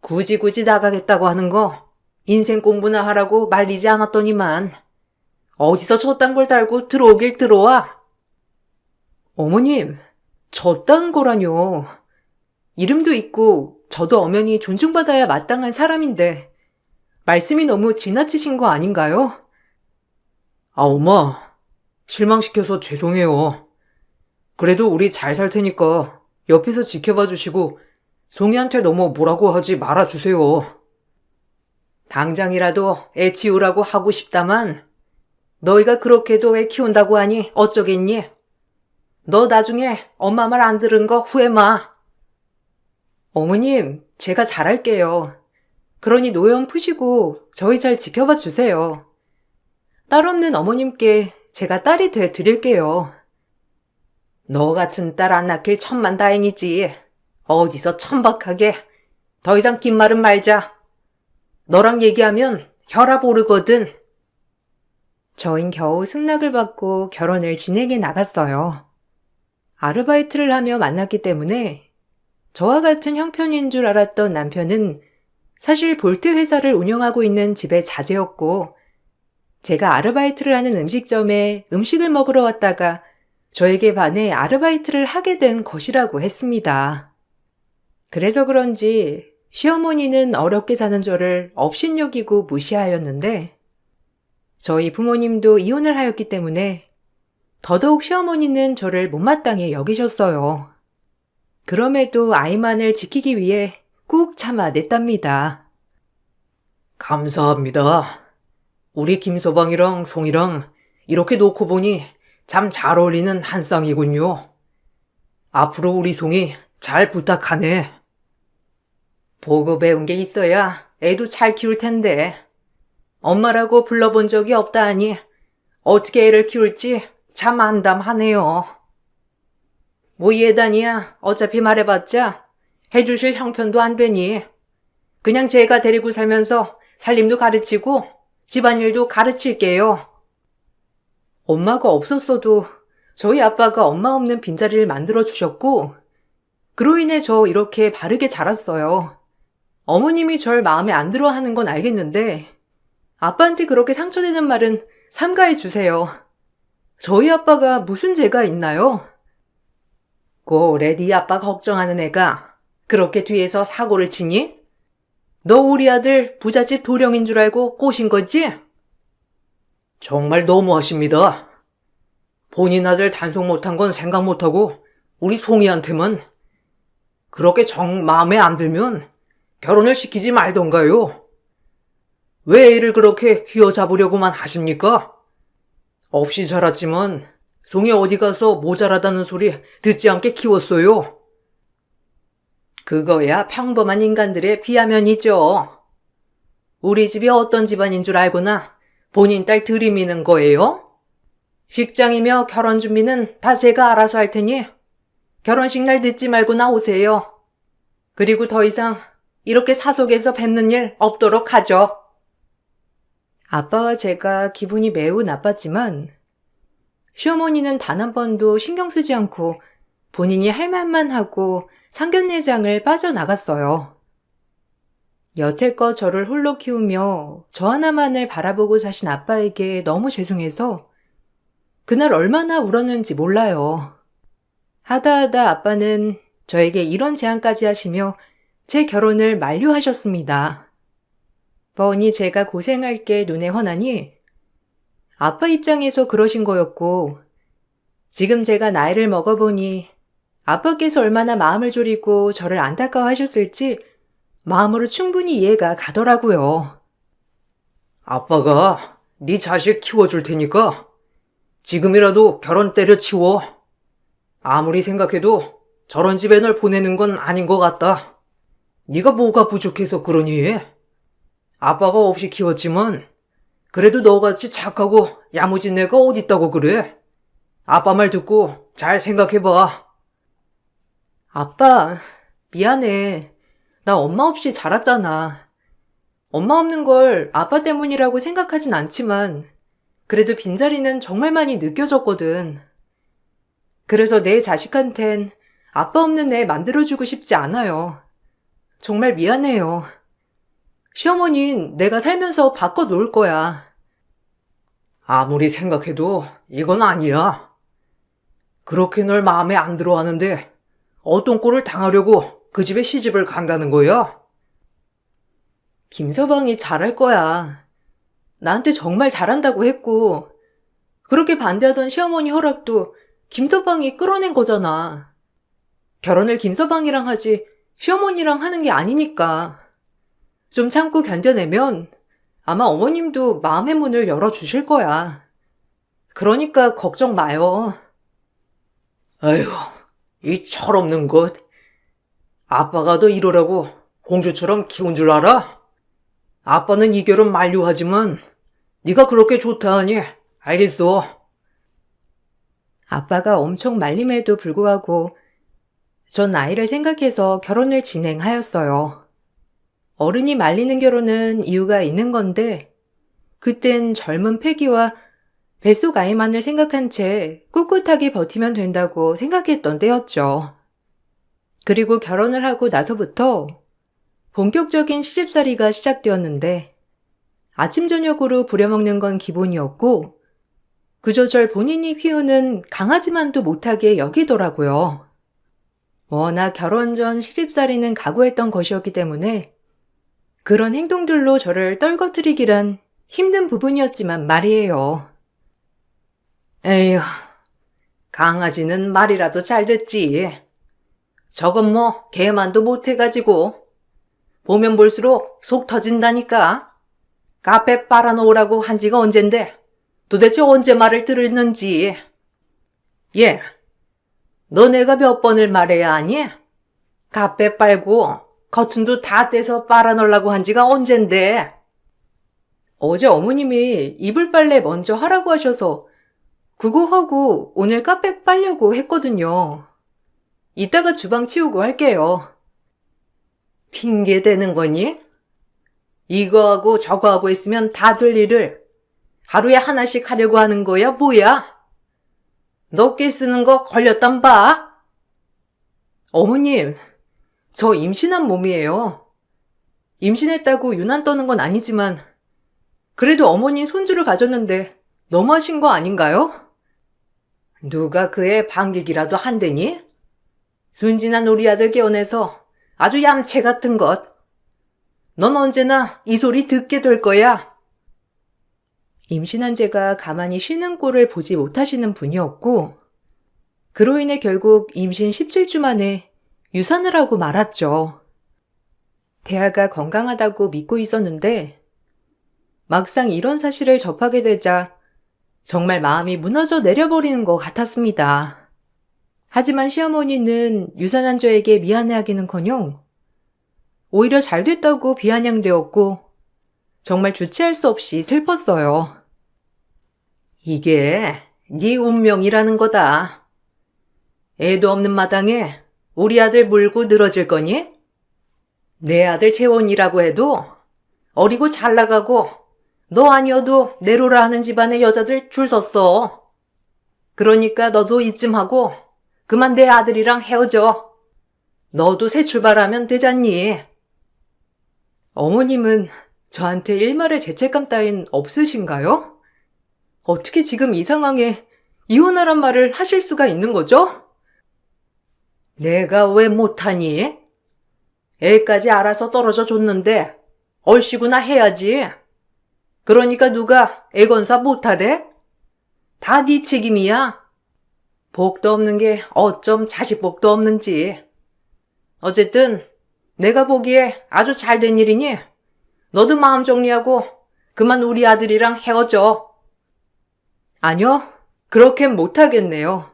굳이 나가겠다고 하는 거 인생 공부나 하라고 말리지 않았더니만 어디서 저딴 걸 달고 들어오길 들어와. 어머님, 저딴 거라뇨. 이름도 있고 저도 엄연히 존중받아야 마땅한 사람인데 말씀이 너무 지나치신 거 아닌가요? 엄마. 실망시켜서 죄송해요. 그래도 우리 잘 살 테니까 옆에서 지켜봐 주시고 송이한테 너무 뭐라고 하지 말아주세요. 당장이라도 애 키우라고 하고 싶다만 너희가 그렇게도 애 키운다고 하니 어쩌겠니? 너 나중에 엄마 말 안 들은 거 후회 마. 어머님, 제가 잘할게요. 그러니 노여움 푸시고 저희 잘 지켜봐 주세요. 딸 없는 어머님께 제가 딸이 돼 드릴게요. 너 같은 딸 안 낳길 천만다행이지. 어디서 천박하게. 더 이상 긴 말은 말자. 너랑 얘기하면 혈압 오르거든. 저흰 겨우 승낙을 받고 결혼을 진행해 나갔어요. 아르바이트를 하며 만났기 때문에 저와 같은 형편인 줄 알았던 남편은 사실 볼트 회사를 운영하고 있는 집의 자제였고 제가 아르바이트를 하는 음식점에 음식을 먹으러 왔다가 저에게 반해 아르바이트를 하게 된 것이라고 했습니다. 그래서 그런지 시어머니는 어렵게 사는 저를 업신여기고 무시하였는데 저희 부모님도 이혼을 하였기 때문에 더더욱 시어머니는 저를 못마땅히 여기셨어요. 그럼에도 아이만을 지키기 위해 꾹 참아냈답니다. 감사합니다. 우리 김서방이랑 송이랑 이렇게 놓고 보니 참 잘 어울리는 한 쌍이군요. 앞으로 우리 송이 잘 부탁하네. 보고 배운 게 있어야 애도 잘 키울 텐데 엄마라고 불러본 적이 없다 하니 어떻게 애를 키울지 참 안담하네요. 뭐 예단이야 어차피 말해봤자 해주실 형편도 안 되니 그냥 제가 데리고 살면서 살림도 가르치고 집안일도 가르칠게요. 엄마가 없었어도 저희 아빠가 엄마 없는 빈자리를 만들어주셨고 그로 인해 저 이렇게 바르게 자랐어요. 어머님이 절 마음에 안 들어 하는 건 알겠는데 아빠한테 그렇게 상처되는 말은 삼가해 주세요. 저희 아빠가 무슨 죄가 있나요? 고래 네 아빠 걱정하는 애가 그렇게 뒤에서 사고를 치니? 너 우리 아들 부잣집 도령인 줄 알고 꼬신 거지? 정말 너무하십니다. 본인 아들 단속 못한 건 생각 못하고 우리 송이한테만 그렇게 정 마음에 안 들면 결혼을 시키지 말던가요. 왜 애를 그렇게 휘어잡으려고만 하십니까? 없이 자랐지만 송이 어디 가서 모자라다는 소리 듣지 않게 키웠어요. 그거야 평범한 인간들의 비하면이죠. 우리 집이 어떤 집안인 줄 알고나 본인 딸 들이미는 거예요? 식장이며 결혼 준비는 다 제가 알아서 할 테니 결혼식 날 늦지 말고 나오세요. 그리고 더 이상 이렇게 사석에서 뵙는 일 없도록 하죠. 아빠와 제가 기분이 매우 나빴지만 시어머니는 단 한 번도 신경 쓰지 않고 본인이 할 말만 하고 상견례장을 빠져나갔어요. 여태껏 저를 홀로 키우며 저 하나만을 바라보고 사신 아빠에게 너무 죄송해서 그날 얼마나 울었는지 몰라요. 하다하다 아빠는 저에게 이런 제안까지 하시며 제 결혼을 만류하셨습니다. 뻔히 제가 고생할 게 눈에 훤하니 아빠 입장에서 그러신 거였고 지금 제가 나이를 먹어보니 아빠께서 얼마나 마음을 졸이고 저를 안타까워하셨을지 마음으로 충분히 이해가 가더라고요. 아빠가 네 자식 키워줄 테니까 지금이라도 결혼 때려치워. 아무리 생각해도 저런 집에 널 보내는 건 아닌 것 같다. 네가 뭐가 부족해서 그러니? 아빠가 없이 키웠지만 그래도 너같이 착하고 야무진 애가 어딨다고 그래? 아빠 말 듣고 잘 생각해봐. 아빠, 미안해. 나 엄마 없이 자랐잖아. 엄마 없는 걸 아빠 때문이라고 생각하진 않지만 그래도 빈자리는 정말 많이 느껴졌거든. 그래서 내 자식한텐 아빠 없는 애 만들어주고 싶지 않아요. 정말 미안해요. 시어머니는 내가 살면서 바꿔놓을 거야. 아무리 생각해도 이건 아니야. 그렇게 널 마음에 안 들어 하는데 어떤 꼴을 당하려고 그 집에 시집을 간다는 거야? 김서방이 잘할 거야. 나한테 정말 잘한다고 했고 그렇게 반대하던 시어머니 허락도 김서방이 끌어낸 거잖아. 결혼을 김서방이랑 하지 시어머니랑 하는 게 아니니까. 좀 참고 견뎌내면 아마 어머님도 마음의 문을 열어주실 거야. 그러니까 걱정 마요. 아휴, 이 철없는 것. 아빠가 너 이러라고 공주처럼 키운 줄 알아? 아빠는 이 결혼 만류하지만 네가 그렇게 좋다 하니 알겠어. 아빠가 엄청 말림에도 불구하고 전 나이를 생각해서 결혼을 진행하였어요. 어른이 말리는 결혼은 이유가 있는 건데 그땐 젊은 패기와 뱃속 아이만을 생각한 채 꿋꿋하게 버티면 된다고 생각했던 때였죠. 그리고 결혼을 하고 나서부터 본격적인 시집살이가 시작되었는데 아침 저녁으로 부려먹는 건 기본이었고 그저 절 본인이 키우는 강아지만도 못하게 여기더라고요. 워낙 결혼 전 시집살이는 각오했던 것이었기 때문에 그런 행동들로 저를 떨거뜨리기란 힘든 부분이었지만 말이에요. 에휴, 강아지는 말이라도 잘 듣지. 저건 뭐 개만도 못해가지고 보면 볼수록 속 터진다니까. 카페 빨아놓으라고 한 지가 언젠데 도대체 언제 말을 들었는지. 예, 너 내가 몇 번을 말해야 하니? 카페 빨고 커튼도 다 떼서 빨아놓으려고 한 지가 언젠데. 어제 어머님이 이불 빨래 먼저 하라고 하셔서 그거 하고 오늘 카페 빨려고 했거든요. 이따가 주방 치우고 할게요. 핑계 대는 거니? 이거 하고 저거 하고 있으면 다 될 일을 하루에 하나씩 하려고 하는 거야, 뭐야? 너 깨 쓰는 거 걸렸단 봐? 어머님, 저 임신한 몸이에요. 임신했다고 유난 떠는 건 아니지만 그래도 어머님 손주를 가졌는데 너무하신 거 아닌가요? 누가 그애 반격이라도 한대니? 순진한 우리 아들 깨어내서 아주 얌체 같은 것. 넌 언제나 이 소리 듣게 될 거야. 임신한 제가 가만히 쉬는 꼴을 보지 못하시는 분이었고 그로 인해 결국 임신 17주 만에 유산을 하고 말았죠. 대아가 건강하다고 믿고 있었는데 막상 이런 사실을 접하게 되자 정말 마음이 무너져 내려버리는 것 같았습니다. 하지만 시어머니는 유산한 저에게 미안해하기는커녕 오히려 잘 됐다고 비아냥대었고 정말 주체할 수 없이 슬펐어요. 이게 네 운명이라는 거다. 애도 없는 마당에 우리 아들 물고 늘어질 거니? 내 아들 재원이라고 해도 어리고 잘 나가고 너 아니어도 내로라 하는 집안의 여자들 줄 섰어. 그러니까 너도 이쯤 하고 그만 내 아들이랑 헤어져. 너도 새 출발하면 되잖니. 어머님은 저한테 일말의 죄책감 따윈 없으신가요? 어떻게 지금 이 상황에 이혼하란 말을 하실 수가 있는 거죠? 내가 왜 못하니? 애까지 알아서 떨어져 줬는데 얼씨구나 해야지. 그러니까 누가 애건사 못하래? 다 네 책임이야. 복도 없는 게 어쩜 자식 복도 없는지. 어쨌든 내가 보기에 아주 잘된 일이니 너도 마음 정리하고 그만 우리 아들이랑 헤어져. 아니요, 그렇게는 못하겠네요.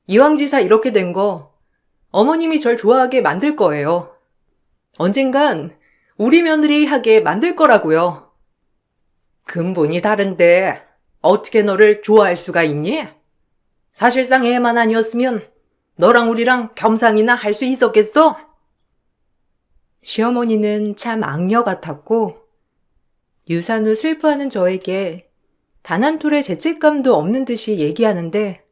이왕지사 이렇게 된 거 어머님이 절 좋아하게 만들 거예요. 언젠간 우리 며느리 하게 만들 거라고요. 근본이 다른데 어떻게 너를 좋아할 수가 있니? 사실상 애만 아니었으면 너랑 우리랑 겸상이나 할 수 있었겠어? 시어머니는 참 악녀 같았고 유산 후 슬퍼하는 저에게 단 한 톨의 죄책감도 없는 듯이 얘기하는데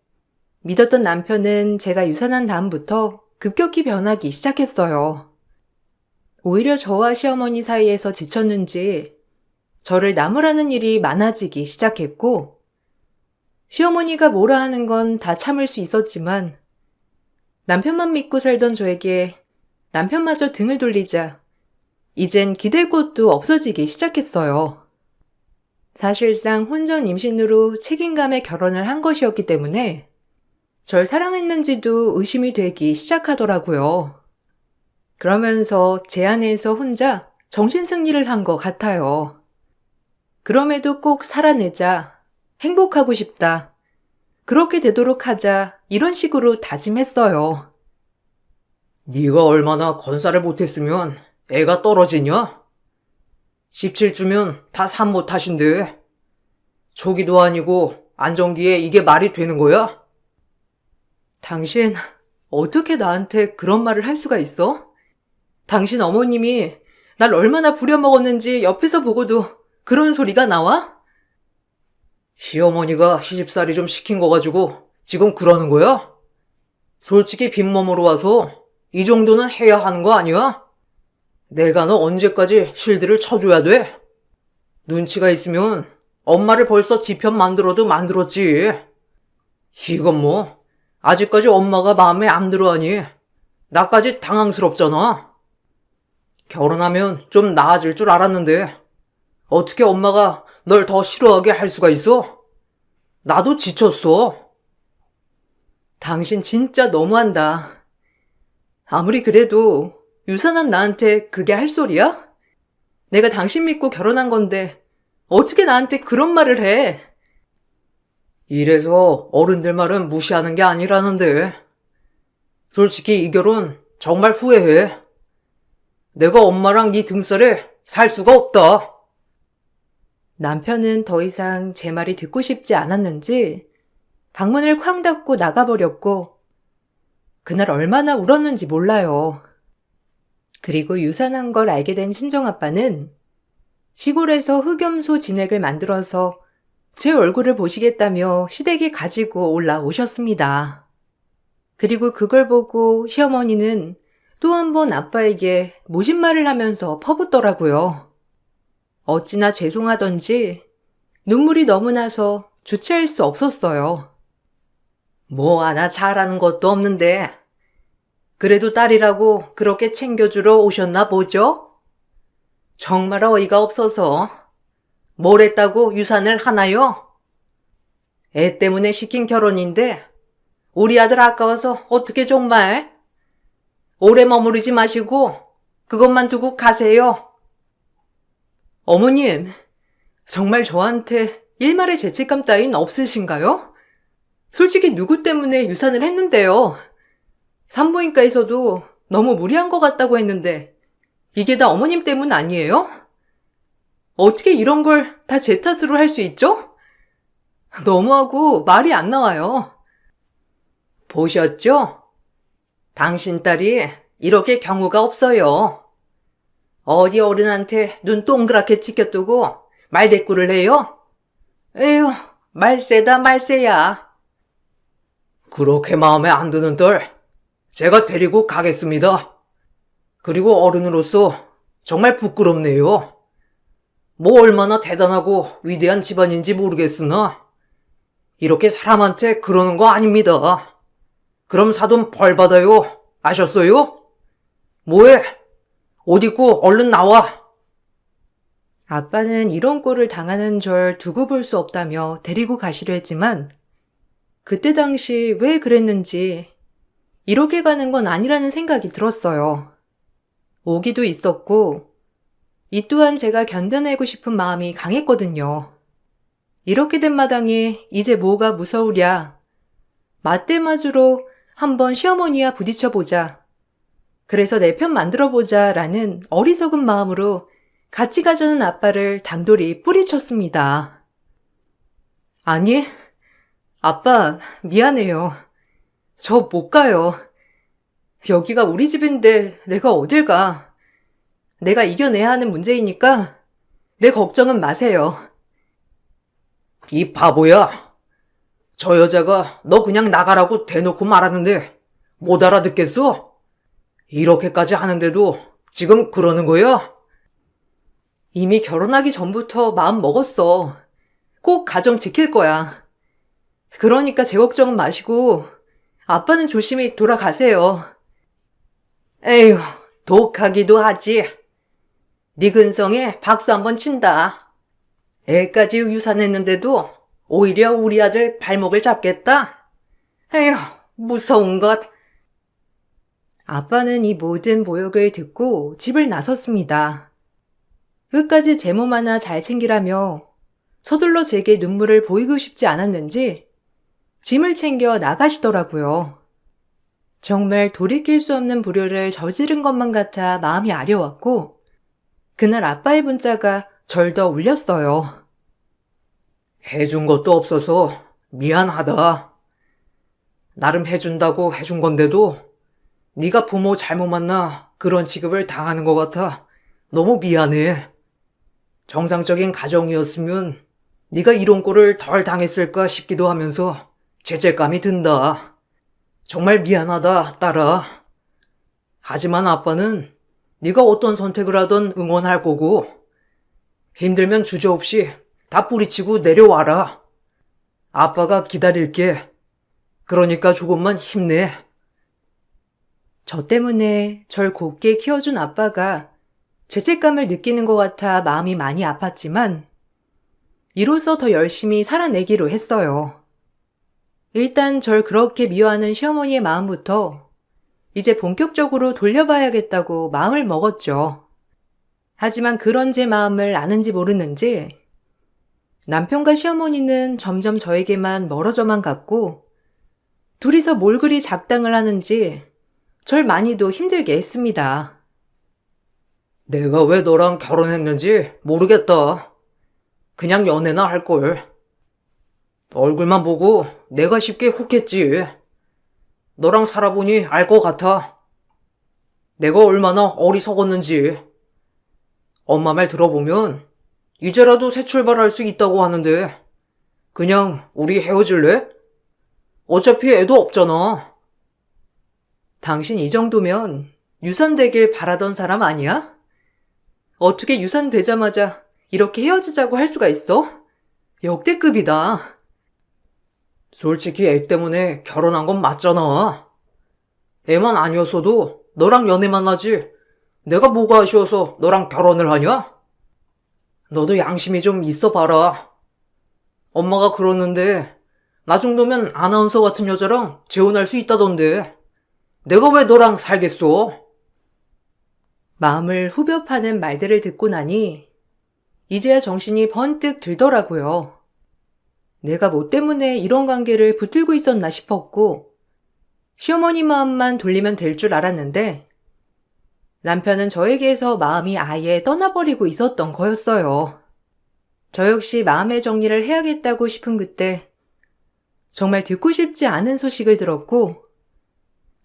믿었던 남편은 제가 유산한 다음부터 급격히 변하기 시작했어요. 오히려 저와 시어머니 사이에서 지쳤는지 저를 나무라는 일이 많아지기 시작했고 시어머니가 뭐라 하는 건 다 참을 수 있었지만 남편만 믿고 살던 저에게 남편마저 등을 돌리자 이젠 기댈 곳도 없어지기 시작했어요. 사실상 혼전 임신으로 책임감에 결혼을 한 것이었기 때문에 절 사랑했는지도 의심이 되기 시작하더라고요. 그러면서 제 안에서 혼자 정신승리를 한 것 같아요. 그럼에도 꼭 살아내자, 행복하고 싶다, 그렇게 되도록 하자 이런 식으로 다짐했어요. 네가 얼마나 건사를 못했으면 애가 떨어지냐? 17주면 다 산모 탓인데 초기도 아니고 안정기에 이게 말이 되는 거야? 당신 어떻게 나한테 그런 말을 할 수가 있어? 당신 어머님이 날 얼마나 부려먹었는지 옆에서 보고도 그런 소리가 나와? 시어머니가 시집살이 좀 시킨 거 가지고 지금 그러는 거야? 솔직히 빈몸으로 와서 이 정도는 해야 하는 거 아니야? 내가 너 언제까지 실드를 쳐줘야 돼? 눈치가 있으면 엄마를 벌써 지편 만들어도 만들었지. 이건 뭐 아직까지 엄마가 마음에 안 들어하니 나까지 당황스럽잖아. 결혼하면 좀 나아질 줄 알았는데 어떻게 엄마가 널 더 싫어하게 할 수가 있어? 나도 지쳤어. 당신 진짜 너무한다. 아무리 그래도 유산한 나한테 그게 할 소리야? 내가 당신 믿고 결혼한 건데 어떻게 나한테 그런 말을 해? 이래서 어른들 말은 무시하는 게 아니라는데. 솔직히 이 결혼 정말 후회해. 내가 엄마랑 네 등살에 살 수가 없다. 남편은 더 이상 제 말이 듣고 싶지 않았는지 방문을 쾅 닫고 나가버렸고 그날 얼마나 울었는지 몰라요. 그리고 유산한 걸 알게 된 친정아빠는 시골에서 흑염소 진액을 만들어서 제 얼굴을 보시겠다며 시댁에 가지고 올라오셨습니다. 그리고 그걸 보고 시어머니는 또 한 번 아빠에게 모진말을 하면서 퍼붓더라고요. 어찌나 죄송하던지 눈물이 너무 나서 주체할 수 없었어요. 뭐 하나 잘하는 것도 없는데 그래도 딸이라고 그렇게 챙겨주러 오셨나 보죠? 정말 어이가 없어서 뭘 했다고 유산을 하나요? 애 때문에 시킨 결혼인데 우리 아들 아까워서 어떻게 정말? 오래 머무르지 마시고 그것만 두고 가세요. 어머님, 정말 저한테 일말의 죄책감 따윈 없으신가요? 솔직히 누구 때문에 유산을 했는데요. 산부인과에서도 너무 무리한 것 같다고 했는데 이게 다 어머님 때문 아니에요? 어떻게 이런 걸 다 제 탓으로 할 수 있죠? 너무하고 말이 안 나와요. 보셨죠? 당신 딸이 이렇게 경우가 없어요. 어디 어른한테 눈 동그랗게 치켜뜨고 말대꾸를 해요? 에휴, 말세다 말세야. 그렇게 마음에 안 드는 딸, 제가 데리고 가겠습니다. 그리고 어른으로서 정말 부끄럽네요. 뭐 얼마나 대단하고 위대한 집안인지 모르겠으나 이렇게 사람한테 그러는 거 아닙니다. 그럼 사돈 벌 받아요. 아셨어요? 뭐해? 옷 입고 얼른 나와. 아빠는 이런 꼴을 당하는 절 두고 볼 수 없다며 데리고 가시려 했지만 그때 당시 왜 그랬는지 이렇게 가는 건 아니라는 생각이 들었어요. 오기도 있었고 이 또한 제가 견뎌내고 싶은 마음이 강했거든요. 이렇게 된 마당에 이제 뭐가 무서우랴. 맞대마주로 한번 시어머니와 부딪혀보자. 그래서 내 편 만들어보자 라는 어리석은 마음으로 같이 가자는 아빠를 단돌이 뿌리쳤습니다. 아니, 아빠 미안해요. 저 못 가요. 여기가 우리 집인데 내가 어딜 가. 내가 이겨내야 하는 문제이니까 내 걱정은 마세요. 이 바보야. 저 여자가 너 그냥 나가라고 대놓고 말하는데 못 알아듣겠어? 이렇게까지 하는데도 지금 그러는 거야? 이미 결혼하기 전부터 마음 먹었어. 꼭 가정 지킬 거야. 그러니까 제 걱정은 마시고 아빠는 조심히 돌아가세요. 에휴, 독하기도 하지. 네 근성에 박수 한번 친다. 애까지 유산했는데도 오히려 우리 아들 발목을 잡겠다? 에휴, 무서운 것. 아빠는 이 모든 모욕을 듣고 집을 나섰습니다. 끝까지 제 몸 하나 잘 챙기라며 서둘러 제게 눈물을 보이고 싶지 않았는지 짐을 챙겨 나가시더라고요. 정말 돌이킬 수 없는 불효를 저지른 것만 같아 마음이 아려웠고 그날 아빠의 문자가 절 더 울렸어요. 해준 것도 없어서 미안하다. 나름 해준다고 해준 건데도 네가 부모 잘못 만나 그런 취급을 당하는 것 같아 너무 미안해. 정상적인 가정이었으면 네가 이런 꼴을 덜 당했을까 싶기도 하면서 죄책감이 든다. 정말 미안하다, 딸아. 하지만 아빠는 네가 어떤 선택을 하든 응원할 거고 힘들면 주저없이 다 뿌리치고 내려와라. 아빠가 기다릴게. 그러니까 조금만 힘내. 저 때문에 절 곱게 키워준 아빠가 죄책감을 느끼는 것 같아 마음이 많이 아팠지만 이로써 더 열심히 살아내기로 했어요. 일단 절 그렇게 미워하는 시어머니의 마음부터 이제 본격적으로 돌려봐야겠다고 마음을 먹었죠. 하지만 그런 제 마음을 아는지 모르는지 남편과 시어머니는 점점 저에게만 멀어져만 갔고 둘이서 뭘 그리 작당을 하는지 절 많이도 힘들게 했습니다. 내가 왜 너랑 결혼했는지 모르겠다. 그냥 연애나 할걸. 얼굴만 보고 내가 쉽게 혹했지. 너랑 살아보니 알 것 같아. 내가 얼마나 어리석었는지. 엄마 말 들어보면 이제라도 새 출발할 수 있다고 하는데 그냥 우리 헤어질래? 어차피 애도 없잖아. 당신 이 정도면 유산되길 바라던 사람 아니야? 어떻게 유산되자마자 이렇게 헤어지자고 할 수가 있어? 역대급이다. 솔직히 애 때문에 결혼한 건 맞잖아. 애만 아니었어도 너랑 연애만 하지. 내가 뭐가 아쉬워서 너랑 결혼을 하냐? 너도 양심이 좀 있어 봐라. 엄마가 그러는데 나 정도면 아나운서 같은 여자랑 재혼할 수 있다던데. 내가 왜 너랑 살겠어? 마음을 후벼 파는 말들을 듣고 나니 이제야 정신이 번뜩 들더라고요. 내가 뭐 때문에 이런 관계를 붙들고 있었나 싶었고, 시어머니 마음만 돌리면 될 줄 알았는데, 남편은 저에게서 마음이 아예 떠나버리고 있었던 거였어요. 저 역시 마음의 정리를 해야겠다고 싶은 그때, 정말 듣고 싶지 않은 소식을 들었고,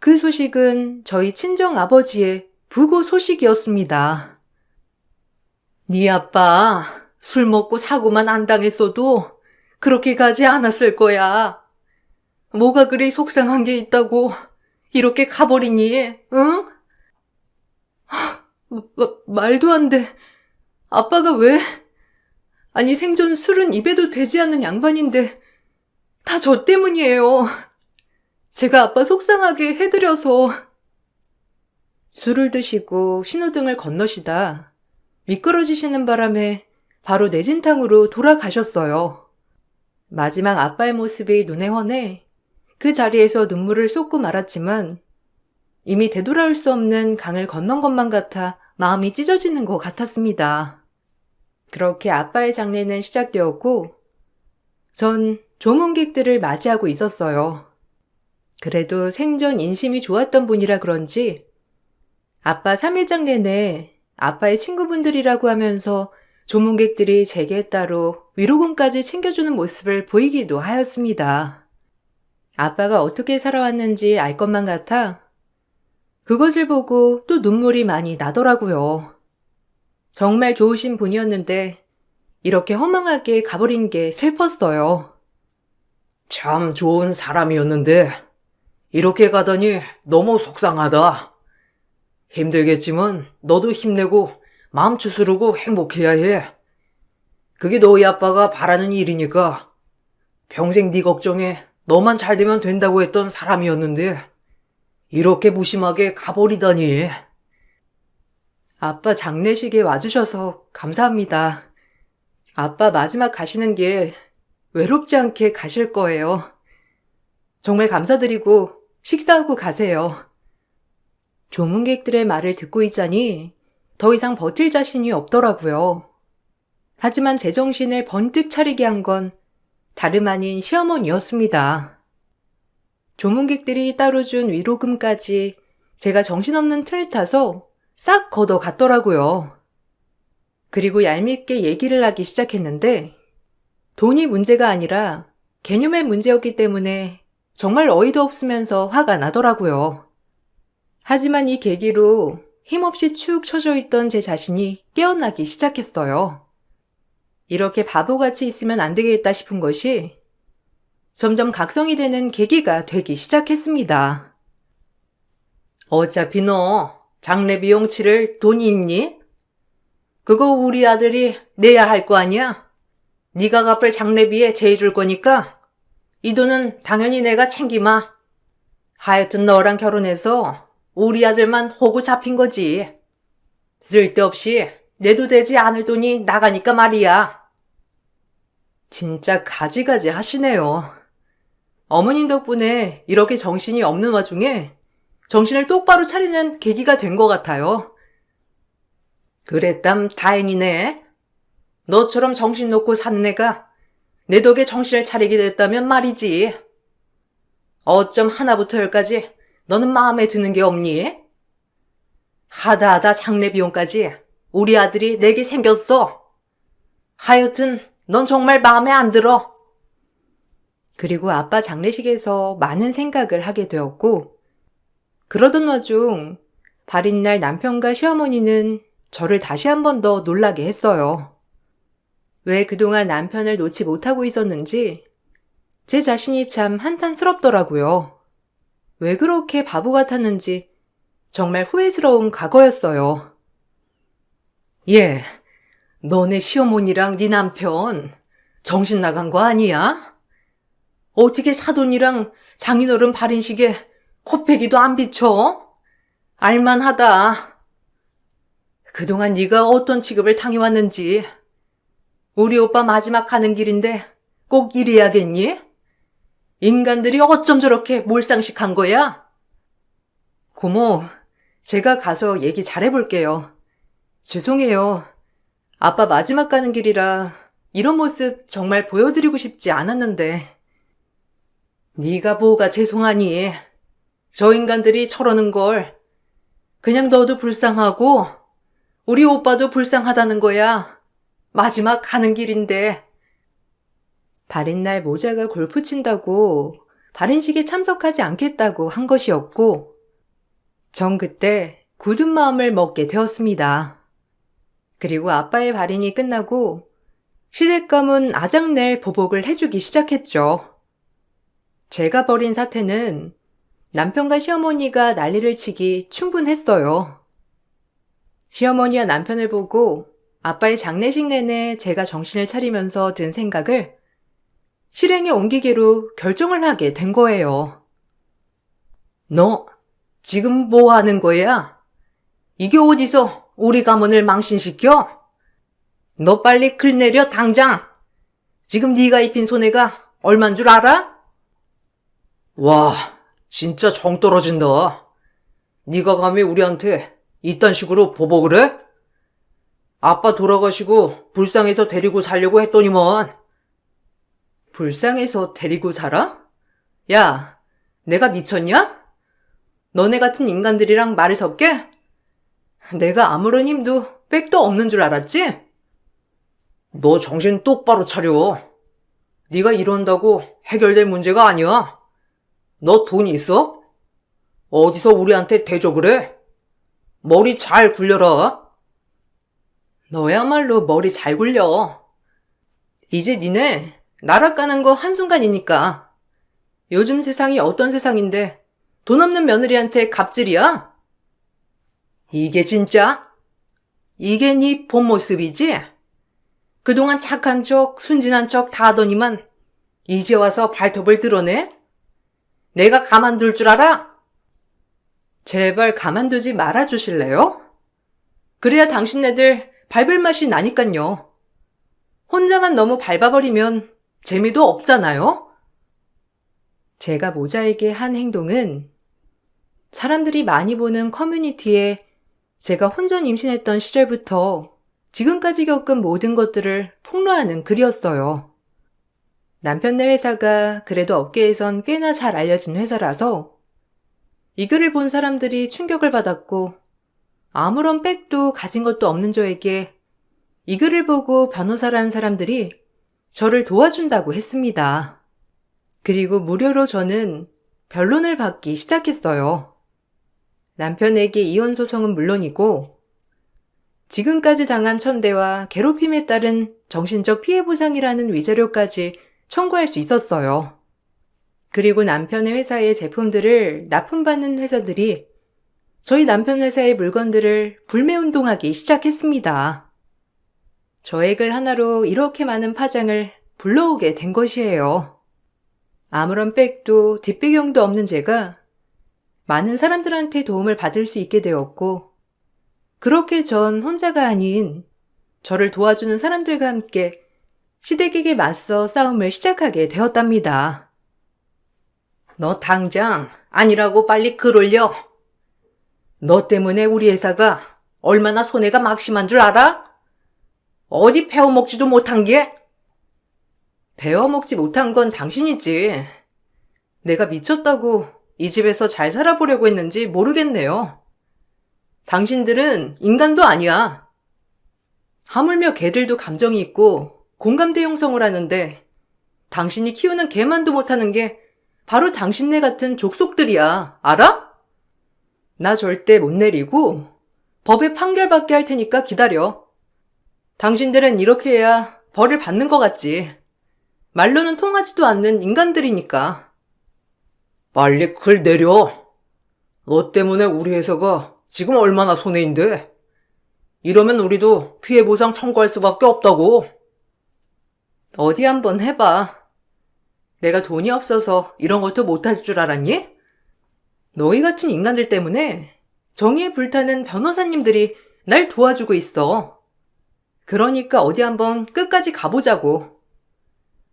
그 소식은 저희 친정 아버지의 부고 소식이었습니다. 네 아빠 술 먹고 사고만 안 당했어도 그렇게 가지 않았을 거야. 뭐가 그리 속상한 게 있다고 이렇게 가버리니, 응? 말도 안 돼. 아빠가 왜? 아니 생전 술은 입에도 대지 않는 양반인데 다 저 때문이에요. 제가 아빠 속상하게 해드려서. 술을 드시고 신호등을 건너시다 미끄러지시는 바람에 바로 내진탕으로 돌아가셨어요. 마지막 아빠의 모습이 눈에 훤해 그 자리에서 눈물을 쏟고 말았지만 이미 되돌아올 수 없는 강을 건넌 것만 같아 마음이 찢어지는 것 같았습니다. 그렇게 아빠의 장례는 시작되었고 전 조문객들을 맞이하고 있었어요. 그래도 생전 인심이 좋았던 분이라 그런지 아빠 3일장 내내 아빠의 친구분들이라고 하면서 조문객들이 제게 따로 위로금까지 챙겨주는 모습을 보이기도 하였습니다. 아빠가 어떻게 살아왔는지 알 것만 같아 그것을 보고 또 눈물이 많이 나더라고요. 정말 좋으신 분이었는데 이렇게 허망하게 가버린 게 슬펐어요. 참 좋은 사람이었는데 이렇게 가다니 너무 속상하다. 힘들겠지만 너도 힘내고 마음 추스르고 행복해야 해. 그게 너희 아빠가 바라는 일이니까. 평생 네 걱정에 너만 잘 되면 된다고 했던 사람이었는데 이렇게 무심하게 가버리다니. 아빠 장례식에 와주셔서 감사합니다. 아빠 마지막 가시는 길 외롭지 않게 가실 거예요. 정말 감사드리고 식사하고 가세요. 조문객들의 말을 듣고 있자니 더 이상 버틸 자신이 없더라고요. 하지만 제 정신을 번뜩 차리게 한 건 다름 아닌 시어머니였습니다. 조문객들이 따로 준 위로금까지 제가 정신없는 틀을 타서 싹 걷어갔더라고요. 그리고 얄밉게 얘기를 하기 시작했는데 돈이 문제가 아니라 개념의 문제였기 때문에 정말 어이도 없으면서 화가 나더라고요. 하지만 이 계기로 힘없이 축 처져 있던 제 자신이 깨어나기 시작했어요. 이렇게 바보같이 있으면 안 되겠다 싶은 것이 점점 각성이 되는 계기가 되기 시작했습니다. 어차피 너 장례 비용 치를 돈이 있니? 그거 우리 아들이 내야 할 거 아니야? 네가 갚을 장례비에 제해줄 거니까 이 돈은 당연히 내가 챙기마. 하여튼 너랑 결혼해서 우리 아들만 호구 잡힌 거지. 쓸데없이 내도 되지 않을 돈이 나가니까 말이야. 진짜 가지가지 하시네요. 어머님 덕분에 이렇게 정신이 없는 와중에 정신을 똑바로 차리는 계기가 된 것 같아요. 그랬담 다행이네. 너처럼 정신 놓고 사는 애가 내 덕에 정신을 차리게 됐다면 말이지. 어쩜 하나부터 열까지 너는 마음에 드는 게 없니? 하다 장례 비용까지 우리 아들이 내게 생겼어. 하여튼 넌 정말 마음에 안 들어. 그리고 아빠 장례식에서 많은 생각을 하게 되었고 그러던 와중 발인날 남편과 시어머니는 저를 다시 한 번 더 놀라게 했어요. 왜 그동안 남편을 놓지 못하고 있었는지 제 자신이 참 한탄스럽더라고요. 왜 그렇게 바보 같았는지 정말 후회스러운 과거였어요. 얘, 너네 시어머니랑 네 남편 정신 나간 거 아니야? 어떻게 사돈이랑 장인어른 발인식에 코빼기도 안 비춰? 알만하다. 그동안 네가 어떤 취급을 당해왔는지. 우리 오빠 마지막 가는 길인데 꼭 이래야겠니? 인간들이 어쩜 저렇게 몰상식한 거야? 고모, 제가 가서 얘기 잘해볼게요. 죄송해요. 아빠 마지막 가는 길이라 이런 모습 정말 보여드리고 싶지 않았는데. 네가 뭐가 죄송하니? 저 인간들이 저러는 걸 그냥 너도 불쌍하고 우리 오빠도 불쌍하다는 거야. 마지막 가는 길인데. 발인 날 모자가 골프 친다고 발인식에 참석하지 않겠다고 한 것이었고, 전 그때 굳은 마음을 먹게 되었습니다. 그리고 아빠의 발인이 끝나고 시댁감은 아작낼 보복을 해주기 시작했죠. 제가 벌인 사태는 남편과 시어머니가 난리를 치기 충분했어요. 시어머니와 남편을 보고 아빠의 장례식 내내 제가 정신을 차리면서 든 생각을 실행에 옮기기로 결정을 하게 된 거예요. 너 지금 뭐 하는 거야? 이게 어디서 우리 가문을 망신시켜? 너 빨리 글 내려 당장! 지금 네가 입힌 손해가 얼만 줄 알아? 와, 진짜 정 떨어진다. 네가 감히 우리한테 이딴 식으로 보복을 해? 아빠 돌아가시고 불쌍해서 데리고 살려고 했더니만. 불쌍해서 데리고 살아? 야, 내가 미쳤냐? 너네 같은 인간들이랑 말을 섞게? 내가 아무런 힘도 빽도 없는 줄 알았지? 너 정신 똑바로 차려. 네가 이런다고 해결될 문제가 아니야. 너 돈 있어? 어디서 우리한테 대적을 해? 머리 잘 굴려라. 너야말로 머리 잘 굴려. 이제 니네 나락 가는 거 한순간이니까. 요즘 세상이 어떤 세상인데 돈 없는 며느리한테 갑질이야? 이게 진짜? 이게 네 본 모습이지? 그동안 착한 척, 순진한 척 다 하더니만 이제 와서 발톱을 드러내? 내가 가만둘 줄 알아? 제발 가만두지 말아주실래요? 그래야 당신네들 밟을 맛이 나니깐요. 혼자만 너무 밟아버리면 재미도 없잖아요? 제가 모자에게 한 행동은 사람들이 많이 보는 커뮤니티에 제가 혼전 임신했던 시절부터 지금까지 겪은 모든 것들을 폭로하는 글이었어요. 남편네 회사가 그래도 업계에선 꽤나 잘 알려진 회사라서 이 글을 본 사람들이 충격을 받았고, 아무런 빽도 가진 것도 없는 저에게 이 글을 보고 변호사라는 사람들이 저를 도와준다고 했습니다. 그리고 무료로 저는 변론을 받기 시작했어요. 남편에게 이혼 소송은 물론이고 지금까지 당한 천대와 괴롭힘에 따른 정신적 피해 보상이라는 위자료까지 청구할 수 있었어요. 그리고 남편의 회사의 제품들을 납품받는 회사들이 저희 남편 회사의 물건들을 불매운동하기 시작했습니다. 저의 글 하나로 이렇게 많은 파장을 불러오게 된 것이에요. 아무런 빽도 뒷배경도 없는 제가 많은 사람들한테 도움을 받을 수 있게 되었고, 그렇게 전 혼자가 아닌 저를 도와주는 사람들과 함께 시댁에게 맞서 싸움을 시작하게 되었답니다. 너 당장 아니라고 빨리 글 올려. 너 때문에 우리 회사가 얼마나 손해가 막심한 줄 알아? 어디 배워먹지도 못한 게? 배워먹지 못한 건 당신이지. 내가 미쳤다고 이 집에서 잘 살아보려고 했는지 모르겠네요. 당신들은 인간도 아니야. 하물며 개들도 감정이 있고 공감대 형성을 하는데 당신이 키우는 개만도 못하는 게 바로 당신네 같은 족속들이야. 알아? 나 절대 못 내리고 법에 판결받게 할 테니까 기다려. 당신들은 이렇게 해야 벌을 받는 것 같지. 말로는 통하지도 않는 인간들이니까. 빨리 글 내려. 너 때문에 우리 회사가 지금 얼마나 손해인데. 이러면 우리도 피해 보상 청구할 수밖에 없다고. 어디 한번 해봐. 내가 돈이 없어서 이런 것도 못할 줄 알았니? 너희 같은 인간들 때문에 정의에 불타는 변호사님들이 날 도와주고 있어. 그러니까 어디 한번 끝까지 가보자고.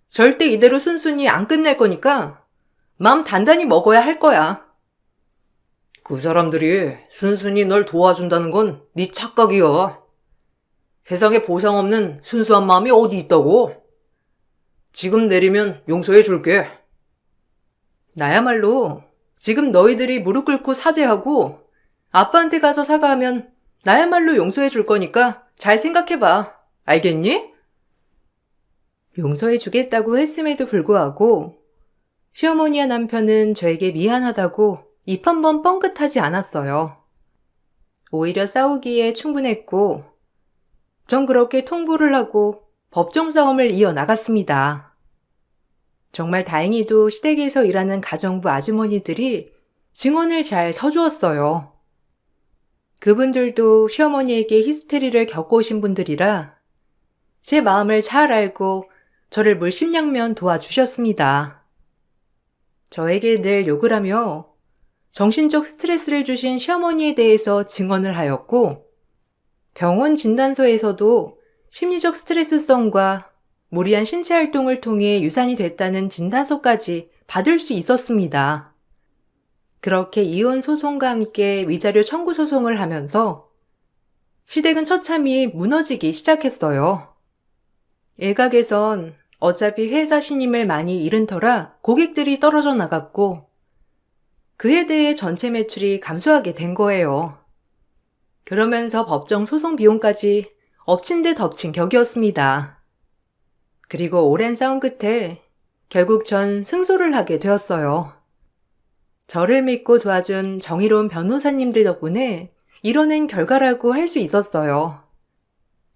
절대 이대로 순순히 안 끝낼 거니까 마음 단단히 먹어야 할 거야. 그 사람들이 순순히 널 도와준다는 건 네 착각이야. 세상에 보상 없는 순수한 마음이 어디 있다고? 지금 내리면 용서해 줄게. 나야말로 지금 너희들이 무릎 꿇고 사죄하고 아빠한테 가서 사과하면 나야말로 용서해 줄 거니까 잘 생각해봐. 알겠니? 용서해 주겠다고 했음에도 불구하고 시어머니와 남편은 저에게 미안하다고 입 한 번 뻥긋하지 않았어요. 오히려 싸우기에 충분했고 전 그렇게 통보를 하고 법정 싸움을 이어나갔습니다. 정말 다행히도 시댁에서 일하는 가정부 아주머니들이 증언을 잘 서주었어요. 그분들도 시어머니에게 히스테리를 겪어오신 분들이라 제 마음을 잘 알고 저를 물심양면 도와주셨습니다. 저에게 늘 욕을 하며 정신적 스트레스를 주신 시어머니에 대해서 증언을 하였고 병원 진단서에서도 심리적 스트레스성과 무리한 신체 활동을 통해 유산이 됐다는 진단서까지 받을 수 있었습니다. 그렇게 이혼 소송과 함께 위자료 청구 소송을 하면서 시댁은 처참히 무너지기 시작했어요. 일각에선 어차피 회사 신임을 많이 잃은 터라 고객들이 떨어져 나갔고 그에 대해 전체 매출이 감소하게 된 거예요. 그러면서 법정 소송 비용까지 엎친 데 덮친 격이었습니다. 그리고 오랜 싸움 끝에 결국 전 승소를 하게 되었어요. 저를 믿고 도와준 정의로운 변호사님들 덕분에 이뤄낸 결과라고 할 수 있었어요.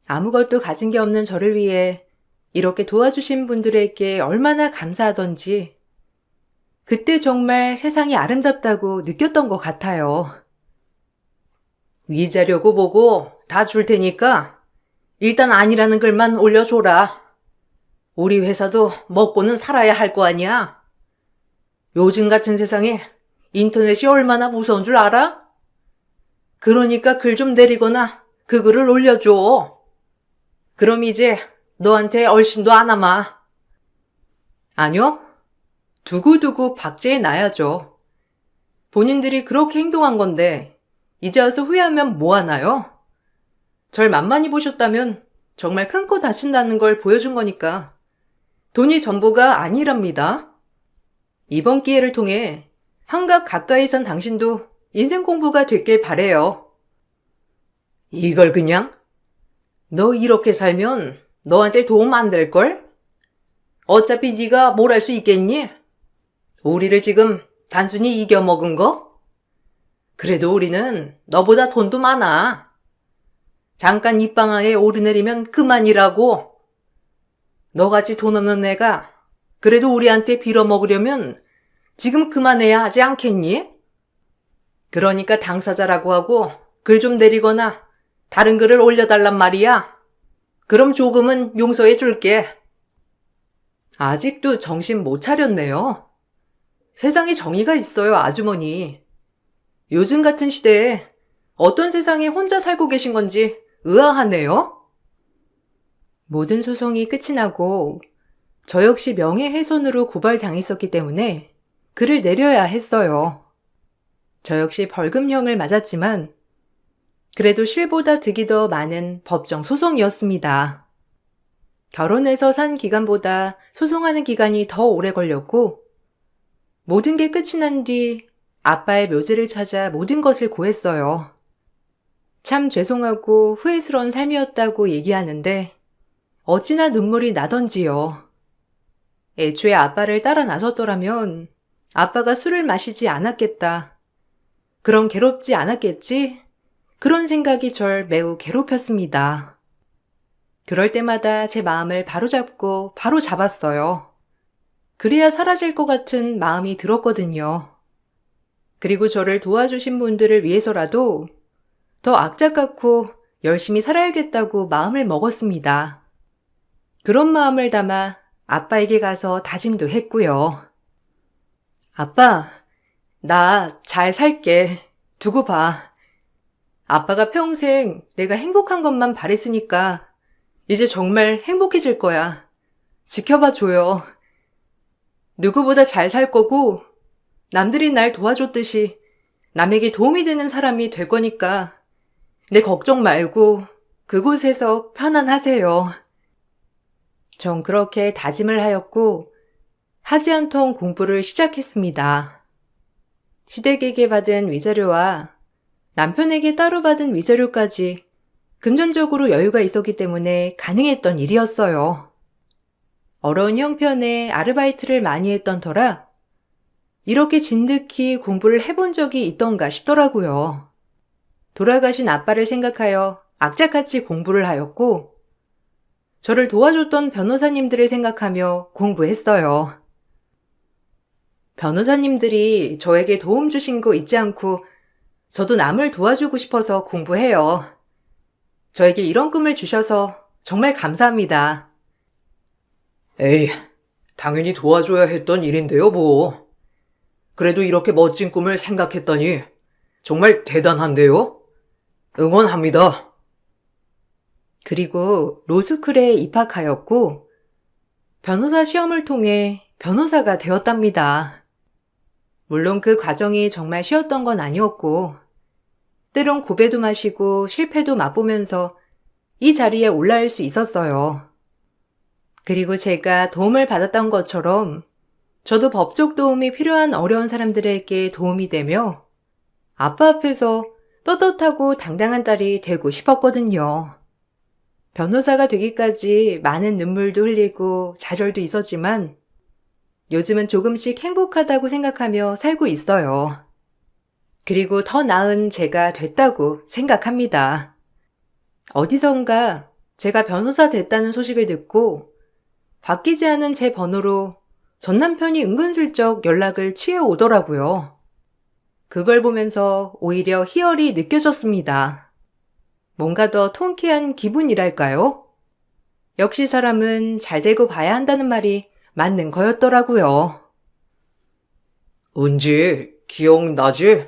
아무것도 가진 게 없는 저를 위해 이렇게 도와주신 분들에게 얼마나 감사하던지 그때 정말 세상이 아름답다고 느꼈던 것 같아요. 위자료고 뭐고 다 줄 테니까 일단 아니라는 글만 올려줘라. 우리 회사도 먹고는 살아야 할 거 아니야. 요즘 같은 세상에 인터넷이 얼마나 무서운 줄 알아? 그러니까 글 좀 내리거나 그 글을 올려줘. 그럼 이제 너한테 얼씬도 안 남아. 아니요. 두고두고 박제해 놔야죠. 본인들이 그렇게 행동한 건데 이제 와서 후회하면 뭐하나요? 절 만만히 보셨다면 정말 큰 코 다친다는 걸 보여준 거니까 돈이 전부가 아니랍니다. 이번 기회를 통해 한갓 가까이 산 당신도 인생 공부가 됐길 바래요. 이걸 그냥? 너 이렇게 살면 너한테 도움 안 될걸? 어차피 네가 뭘 할 수 있겠니? 우리를 지금 단순히 이겨먹은 거? 그래도 우리는 너보다 돈도 많아. 잠깐 입방아에 오르내리면 그만이라고. 너같이 돈 없는 애가 그래도 우리한테 빌어먹으려면 지금 그만해야 하지 않겠니? 그러니까 당사자라고 하고 글 좀 내리거나 다른 글을 올려달란 말이야. 그럼 조금은 용서해 줄게. 아직도 정신 못 차렸네요. 세상에 정의가 있어요, 아주머니. 요즘 같은 시대에 어떤 세상에 혼자 살고 계신 건지 의아하네요. 모든 소송이 끝이 나고 저 역시 명예훼손으로 고발당했었기 때문에 글을 내려야 했어요. 저 역시 벌금형을 맞았지만 그래도 실보다 득이 더 많은 법정 소송이었습니다. 결혼해서 산 기간보다 소송하는 기간이 더 오래 걸렸고 모든 게 끝이 난 뒤 아빠의 묘지를 찾아 모든 것을 고했어요. 참 죄송하고 후회스러운 삶이었다고 얘기하는데 어찌나 눈물이 나던지요. 애초에 아빠를 따라 나섰더라면 아빠가 술을 마시지 않았겠다. 그럼 괴롭지 않았겠지? 그런 생각이 절 매우 괴롭혔습니다. 그럴 때마다 제 마음을 바로잡고 바로 잡았어요. 그래야 사라질 것 같은 마음이 들었거든요. 그리고 저를 도와주신 분들을 위해서라도 더 악착 같고 열심히 살아야겠다고 마음을 먹었습니다. 그런 마음을 담아 아빠에게 가서 다짐도 했고요. 아빠, 나 잘 살게. 두고 봐. 아빠가 평생 내가 행복한 것만 바랬으니까 이제 정말 행복해질 거야. 지켜봐 줘요. 누구보다 잘 살 거고 남들이 날 도와줬듯이 남에게 도움이 되는 사람이 될 거니까 내 걱정 말고 그곳에서 편안하세요. 전 그렇게 다짐을 하였고 하지 않던 공부를 시작했습니다. 시댁에게 받은 위자료와 남편에게 따로 받은 위자료까지 금전적으로 여유가 있었기 때문에 가능했던 일이었어요. 어려운 형편에 아르바이트를 많이 했던 터라 이렇게 진득히 공부를 해본 적이 있던가 싶더라고요. 돌아가신 아빠를 생각하여 악착같이 공부를 하였고 저를 도와줬던 변호사님들을 생각하며 공부했어요. 변호사님들이 저에게 도움 주신 거 잊지 않고 저도 남을 도와주고 싶어서 공부해요. 저에게 이런 꿈을 주셔서 정말 감사합니다. 에이, 당연히 도와줘야 했던 일인데요, 뭐. 그래도 이렇게 멋진 꿈을 생각했다니 정말 대단한데요? 응원합니다. 그리고 로스쿨에 입학하였고 변호사 시험을 통해 변호사가 되었답니다. 물론 그 과정이 정말 쉬웠던 건 아니었고 때론 고배도 마시고 실패도 맛보면서 이 자리에 올라올 수 있었어요. 그리고 제가 도움을 받았던 것처럼 저도 법적 도움이 필요한 어려운 사람들에게 도움이 되며 아빠 앞에서 떳떳하고 당당한 딸이 되고 싶었거든요. 변호사가 되기까지 많은 눈물도 흘리고 좌절도 있었지만 요즘은 조금씩 행복하다고 생각하며 살고 있어요. 그리고 더 나은 제가 됐다고 생각합니다. 어디선가 제가 변호사 됐다는 소식을 듣고 바뀌지 않은 제 번호로 전 남편이 은근슬쩍 연락을 취해 오더라고요. 그걸 보면서 오히려 희열이 느껴졌습니다. 뭔가 더 통쾌한 기분이랄까요? 역시 사람은 잘 되고 봐야 한다는 말이 맞는 거였더라고요. 은지, 기억나지?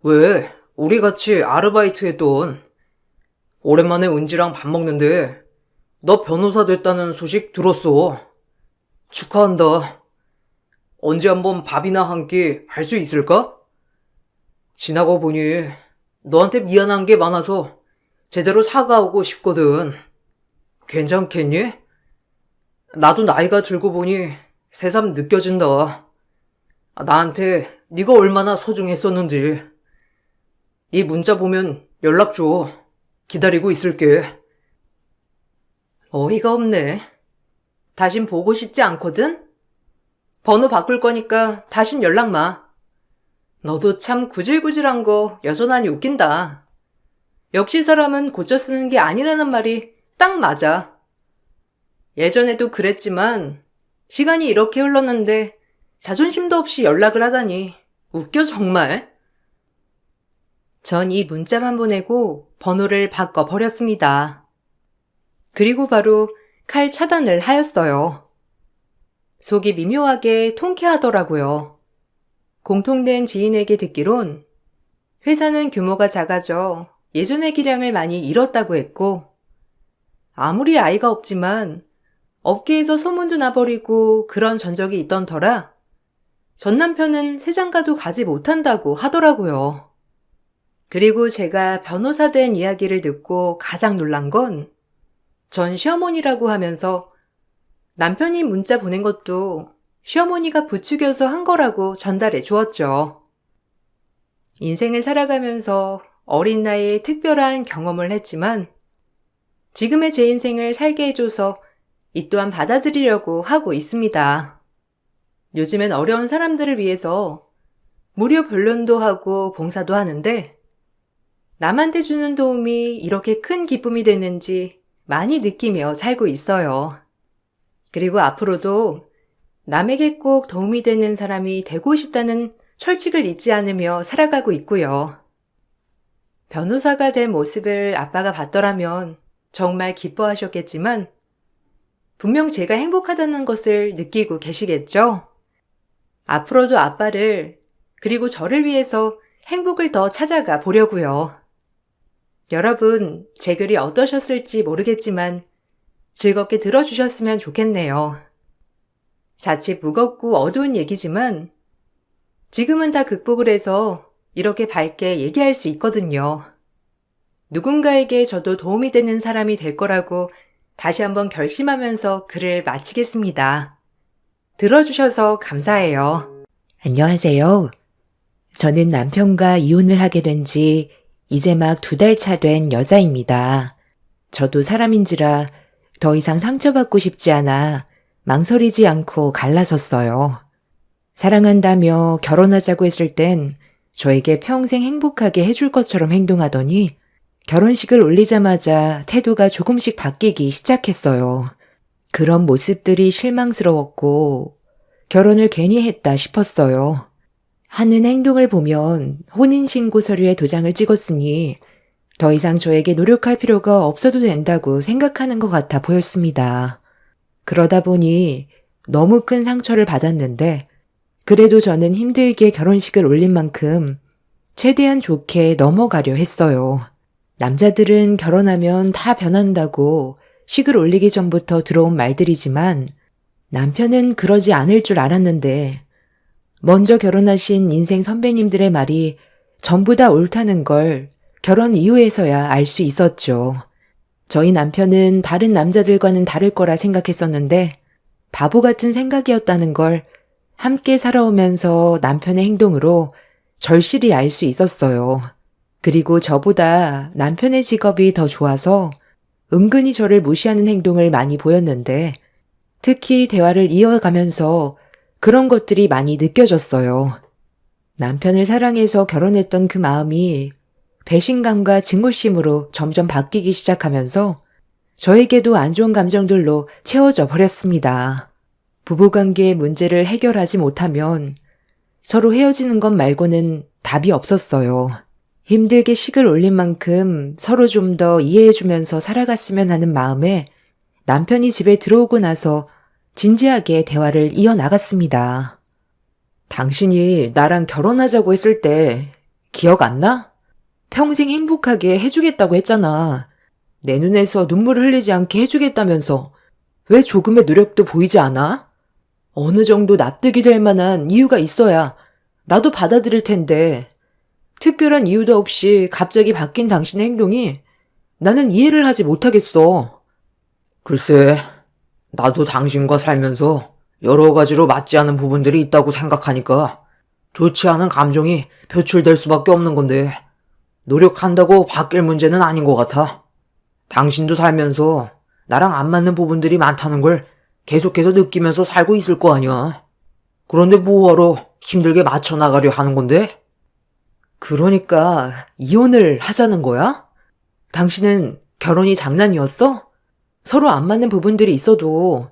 왜, 우리 같이 아르바이트 했던. 오랜만에 은지랑 밥 먹는데 너 변호사 됐다는 소식 들었어. 축하한다. 언제 한번 밥이나 한 끼 할 수 있을까? 지나고 보니 너한테 미안한 게 많아서 제대로 사과하고 싶거든. 괜찮겠니? 나도 나이가 들고 보니 새삼 느껴진다. 나한테 네가 얼마나 소중했었는지. 이 문자 보면 연락 줘. 기다리고 있을게. 어이가 없네. 다신 보고 싶지 않거든? 번호 바꿀 거니까 다신 연락 마. 너도 참 구질구질한 거 여전하니 웃긴다. 역시 사람은 고쳐 쓰는 게 아니라는 말이 딱 맞아. 예전에도 그랬지만 시간이 이렇게 흘렀는데 자존심도 없이 연락을 하다니 웃겨 정말. 전 이 문자만 보내고 번호를 바꿔버렸습니다. 그리고 바로 칼 차단을 하였어요. 속이 미묘하게 통쾌하더라고요. 공통된 지인에게 듣기론 회사는 규모가 작아져 예전의 기량을 많이 잃었다고 했고 아무리 아이가 없지만 업계에서 소문도 나버리고 그런 전적이 있던 터라 전 남편은 세장가도 가지 못한다고 하더라고요. 그리고 제가 변호사 된 이야기를 듣고 가장 놀란 건 전 시어머니라고 하면서 남편이 문자 보낸 것도 시어머니가 부추겨서 한 거라고 전달해 주었죠. 인생을 살아가면서 어린 나이에 특별한 경험을 했지만 지금의 제 인생을 살게 해줘서 이 또한 받아들이려고 하고 있습니다. 요즘엔 어려운 사람들을 위해서 무료 변론도 하고 봉사도 하는데 남한테 주는 도움이 이렇게 큰 기쁨이 되는지 많이 느끼며 살고 있어요. 그리고 앞으로도 남에게 꼭 도움이 되는 사람이 되고 싶다는 철칙을 잊지 않으며 살아가고 있고요. 변호사가 된 모습을 아빠가 봤더라면 정말 기뻐하셨겠지만 분명 제가 행복하다는 것을 느끼고 계시겠죠? 앞으로도 아빠를 그리고 저를 위해서 행복을 더 찾아가 보려고요. 여러분, 제 글이 어떠셨을지 모르겠지만 즐겁게 들어주셨으면 좋겠네요. 자칫 무겁고 어두운 얘기지만 지금은 다 극복을 해서 이렇게 밝게 얘기할 수 있거든요. 누군가에게 저도 도움이 되는 사람이 될 거라고 다시 한번 결심하면서 글을 마치겠습니다. 들어주셔서 감사해요. 안녕하세요. 저는 남편과 이혼을 하게 된 지 이제 막 2달 차 된 여자입니다. 저도 사람인지라 더 이상 상처받고 싶지 않아 망설이지 않고 갈라섰어요. 사랑한다며 결혼하자고 했을 땐 저에게 평생 행복하게 해줄 것처럼 행동하더니 결혼식을 올리자마자 태도가 조금씩 바뀌기 시작했어요. 그런 모습들이 실망스러웠고 결혼을 괜히 했다 싶었어요. 하는 행동을 보면 혼인신고 서류에 도장을 찍었으니 더 이상 저에게 노력할 필요가 없어도 된다고 생각하는 것 같아 보였습니다. 그러다 보니 너무 큰 상처를 받았는데 그래도 저는 힘들게 결혼식을 올린 만큼 최대한 좋게 넘어가려 했어요. 남자들은 결혼하면 다 변한다고 식을 올리기 전부터 들어온 말들이지만 남편은 그러지 않을 줄 알았는데 먼저 결혼하신 인생 선배님들의 말이 전부 다 옳다는 걸 결혼 이후에서야 알 수 있었죠. 저희 남편은 다른 남자들과는 다를 거라 생각했었는데 바보 같은 생각이었다는 걸 함께 살아오면서 남편의 행동으로 절실히 알 수 있었어요. 그리고 저보다 남편의 직업이 더 좋아서 은근히 저를 무시하는 행동을 많이 보였는데 특히 대화를 이어가면서 그런 것들이 많이 느껴졌어요. 남편을 사랑해서 결혼했던 그 마음이 배신감과 증오심으로 점점 바뀌기 시작하면서 저에게도 안 좋은 감정들로 채워져 버렸습니다. 부부관계의 문제를 해결하지 못하면 서로 헤어지는 것 말고는 답이 없었어요. 힘들게 식을 올린 만큼 서로 좀 더 이해해주면서 살아갔으면 하는 마음에 남편이 집에 들어오고 나서 진지하게 대화를 이어나갔습니다. 당신이 나랑 결혼하자고 했을 때 기억 안 나? 평생 행복하게 해주겠다고 했잖아. 내 눈에서 눈물을 흘리지 않게 해주겠다면서 왜 조금의 노력도 보이지 않아? 어느 정도 납득이 될 만한 이유가 있어야 나도 받아들일 텐데 특별한 이유도 없이 갑자기 바뀐 당신의 행동이 나는 이해를 하지 못하겠어. 글쎄, 나도 당신과 살면서 여러 가지로 맞지 않은 부분들이 있다고 생각하니까 좋지 않은 감정이 표출될 수밖에 없는 건데 노력한다고 바뀔 문제는 아닌 것 같아. 당신도 살면서 나랑 안 맞는 부분들이 많다는 걸 계속해서 느끼면서 살고 있을 거 아니야. 그런데 뭐하러 힘들게 맞춰 나가려 하는 건데? 그러니까 이혼을 하자는 거야? 당신은 결혼이 장난이었어? 서로 안 맞는 부분들이 있어도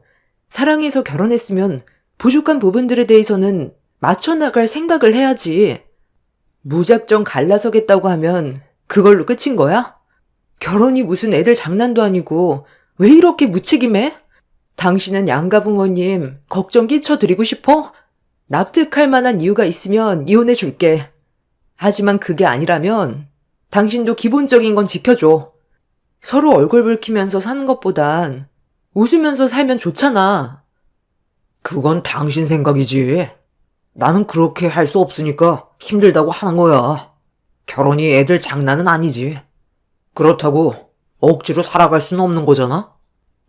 사랑해서 결혼했으면 부족한 부분들에 대해서는 맞춰 나갈 생각을 해야지. 무작정 갈라서겠다고 하면 그걸로 끝인 거야? 결혼이 무슨 애들 장난도 아니고 왜 이렇게 무책임해? 당신은 양가 부모님 걱정 끼쳐드리고 싶어? 납득할 만한 이유가 있으면 이혼해 줄게. 하지만 그게 아니라면 당신도 기본적인 건 지켜줘. 서로 얼굴 붉히면서 사는 것보단 웃으면서 살면 좋잖아. 그건 당신 생각이지. 나는 그렇게 할 수 없으니까 힘들다고 하는 거야. 결혼이 애들 장난은 아니지. 그렇다고 억지로 살아갈 수는 없는 거잖아?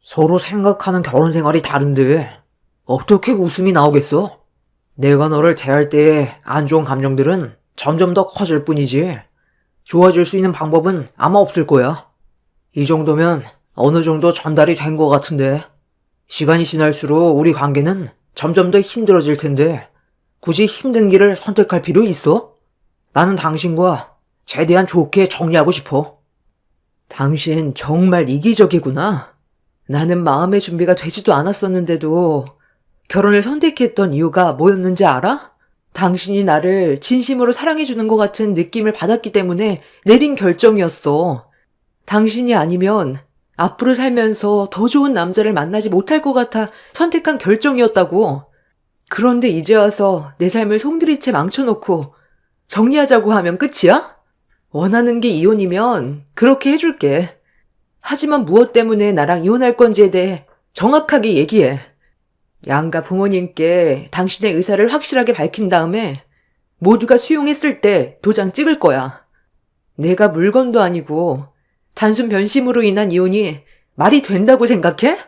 서로 생각하는 결혼 생활이 다른데 어떻게 웃음이 나오겠어? 내가 너를 대할 때의 안 좋은 감정들은 점점 더 커질 뿐이지 좋아질 수 있는 방법은 아마 없을 거야. 이 정도면 어느 정도 전달이 된 것 같은데 시간이 지날수록 우리 관계는 점점 더 힘들어질 텐데 굳이 힘든 길을 선택할 필요 있어? 나는 당신과 최대한 좋게 정리하고 싶어. 당신 정말 이기적이구나. 나는 마음의 준비가 되지도 않았었는데도 결혼을 선택했던 이유가 뭐였는지 알아? 당신이 나를 진심으로 사랑해주는 것 같은 느낌을 받았기 때문에 내린 결정이었어. 당신이 아니면 앞으로 살면서 더 좋은 남자를 만나지 못할 것 같아 선택한 결정이었다고. 그런데 이제 와서 내 삶을 송두리째 망쳐놓고 정리하자고 하면 끝이야? 원하는 게 이혼이면 그렇게 해줄게. 하지만 무엇 때문에 나랑 이혼할 건지에 대해 정확하게 얘기해. 양가 부모님께 당신의 의사를 확실하게 밝힌 다음에 모두가 수용했을 때 도장 찍을 거야. 내가 물건도 아니고 단순 변심으로 인한 이혼이 말이 된다고 생각해?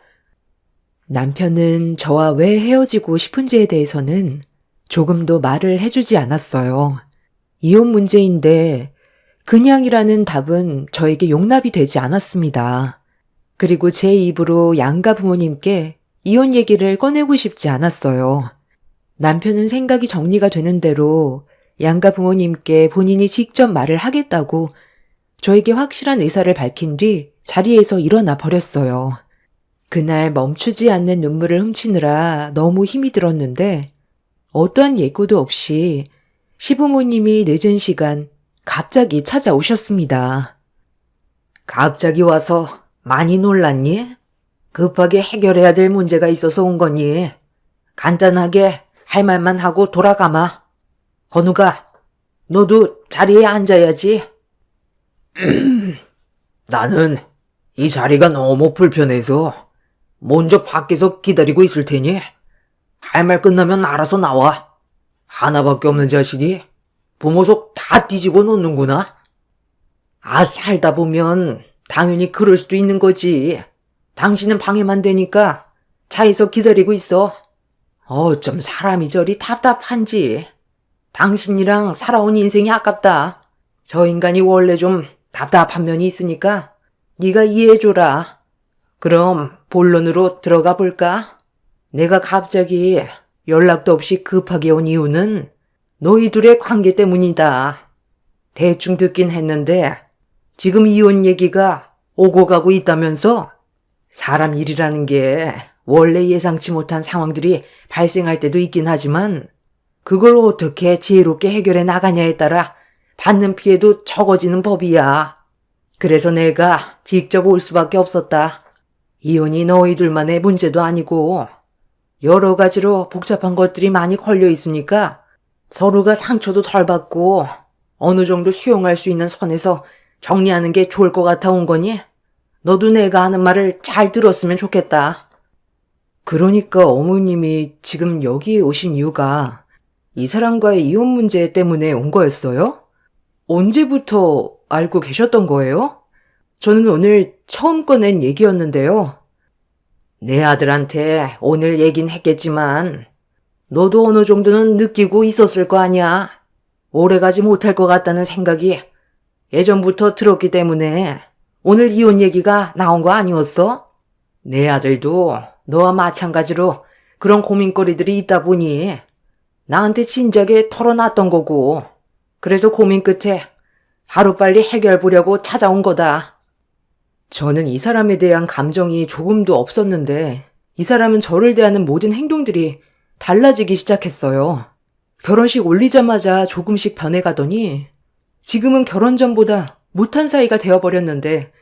남편은 저와 왜 헤어지고 싶은지에 대해서는 조금도 말을 해주지 않았어요. 이혼 문제인데 그냥이라는 답은 저에게 용납이 되지 않았습니다. 그리고 제 입으로 양가 부모님께 이혼 얘기를 꺼내고 싶지 않았어요. 남편은 생각이 정리가 되는 대로 양가 부모님께 본인이 직접 말을 하겠다고 저에게 확실한 의사를 밝힌 뒤 자리에서 일어나 버렸어요. 그날 멈추지 않는 눈물을 훔치느라 너무 힘이 들었는데 어떠한 예고도 없이 시부모님이 늦은 시간 갑자기 찾아오셨습니다. 갑자기 와서 많이 놀랐니? 급하게 해결해야 될 문제가 있어서 온 거니? 간단하게 할 말만 하고 돌아가마. 건우가, 너도 자리에 앉아야지. 나는 이 자리가 너무 불편해서 먼저 밖에서 기다리고 있을 테니 할 말 끝나면 알아서 나와. 하나밖에 없는 자식이 부모 속 다 뒤집어 놓는구나. 아, 살다 보면 당연히 그럴 수도 있는 거지. 당신은 방해만 되니까 차에서 기다리고 있어. 어쩜 사람이 저리 답답한지. 당신이랑 살아온 인생이 아깝다. 저 인간이 원래 좀 답답한 면이 있으니까 네가 이해해줘라. 그럼 본론으로 들어가 볼까? 내가 갑자기 연락도 없이 급하게 온 이유는 너희 둘의 관계 때문이다. 대충 듣긴 했는데 지금 이혼 얘기가 오고 가고 있다면서? 사람 일이라는 게 원래 예상치 못한 상황들이 발생할 때도 있긴 하지만 그걸 어떻게 지혜롭게 해결해 나가냐에 따라 받는 피해도 적어지는 법이야. 그래서 내가 직접 올 수밖에 없었다. 이혼이 너희들만의 문제도 아니고 여러 가지로 복잡한 것들이 많이 걸려 있으니까 서로가 상처도 덜 받고 어느 정도 수용할 수 있는 선에서 정리하는 게 좋을 것 같아 온 거니? 너도 내가 하는 말을 잘 들었으면 좋겠다. 그러니까 어머님이 지금 여기 오신 이유가 이 사람과의 이혼 문제 때문에 온 거였어요? 언제부터 알고 계셨던 거예요? 저는 오늘 처음 꺼낸 얘기였는데요. 내 아들한테 오늘 얘긴 했겠지만 너도 어느 정도는 느끼고 있었을 거 아니야. 오래가지 못할 것 같다는 생각이 예전부터 들었기 때문에 오늘 이혼 얘기가 나온 거 아니었어? 내 아들도 너와 마찬가지로 그런 고민거리들이 있다 보니 나한테 진작에 털어놨던 거고, 그래서 고민 끝에 하루빨리 해결 보려고 찾아온 거다. 저는 이 사람에 대한 감정이 조금도 없었는데 이 사람은 저를 대하는 모든 행동들이 달라지기 시작했어요. 결혼식 올리자마자 조금씩 변해가더니 지금은 결혼 전보다 못한 사이가 되어버렸는데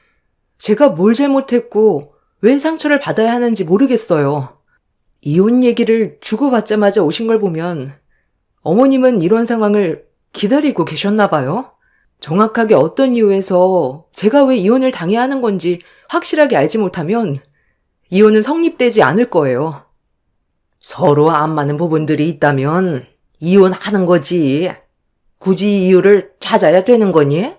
제가 뭘 잘못했고 왜 상처를 받아야 하는지 모르겠어요. 이혼 얘기를 주고받자마자 오신 걸 보면 어머님은 이런 상황을 기다리고 계셨나 봐요. 정확하게 어떤 이유에서 제가 왜 이혼을 당해야 하는 건지 확실하게 알지 못하면 이혼은 성립되지 않을 거예요. 서로 안 맞는 부분들이 있다면 이혼하는 거지. 굳이 이유를 찾아야 되는 거니?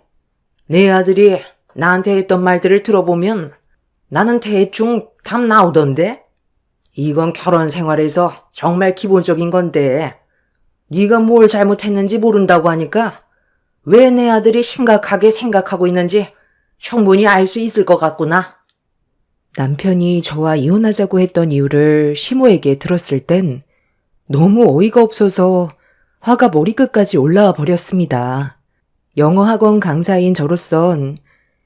내 아들이 나한테 했던 말들을 들어보면 나는 대충 답 나오던데? 이건 결혼 생활에서 정말 기본적인 건데 네가 뭘 잘못했는지 모른다고 하니까 왜 내 아들이 심각하게 생각하고 있는지 충분히 알 수 있을 것 같구나. 남편이 저와 이혼하자고 했던 이유를 시모에게 들었을 땐 너무 어이가 없어서 화가 머리끝까지 올라와 버렸습니다. 영어 학원 강사인 저로선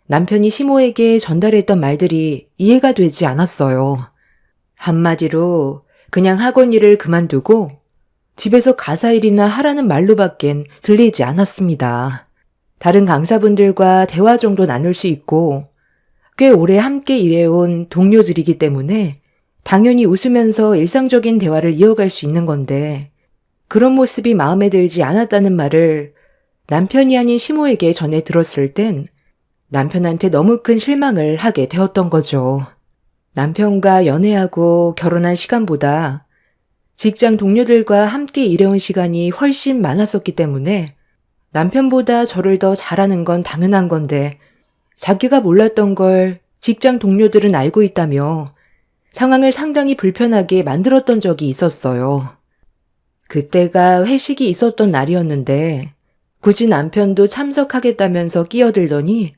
남편이 시모에게 전달했던 말들이 이해가 되지 않았어요. 한마디로 그냥 학원 일을 그만두고 집에서 가사 일이나 하라는 말로밖엔 들리지 않았습니다. 다른 강사분들과 대화 정도 나눌 수 있고 꽤 오래 함께 일해온 동료들이기 때문에 당연히 웃으면서 일상적인 대화를 이어갈 수 있는 건데 그런 모습이 마음에 들지 않았다는 말을 남편이 아닌 시모에게 전해 들었을 땐 남편한테 너무 큰 실망을 하게 되었던 거죠. 남편과 연애하고 결혼한 시간보다 직장 동료들과 함께 일해온 시간이 훨씬 많았었기 때문에 남편보다 저를 더 잘하는 건 당연한 건데 자기가 몰랐던 걸 직장 동료들은 알고 있다며 상황을 상당히 불편하게 만들었던 적이 있었어요. 그때가 회식이 있었던 날이었는데 굳이 남편도 참석하겠다면서 끼어들더니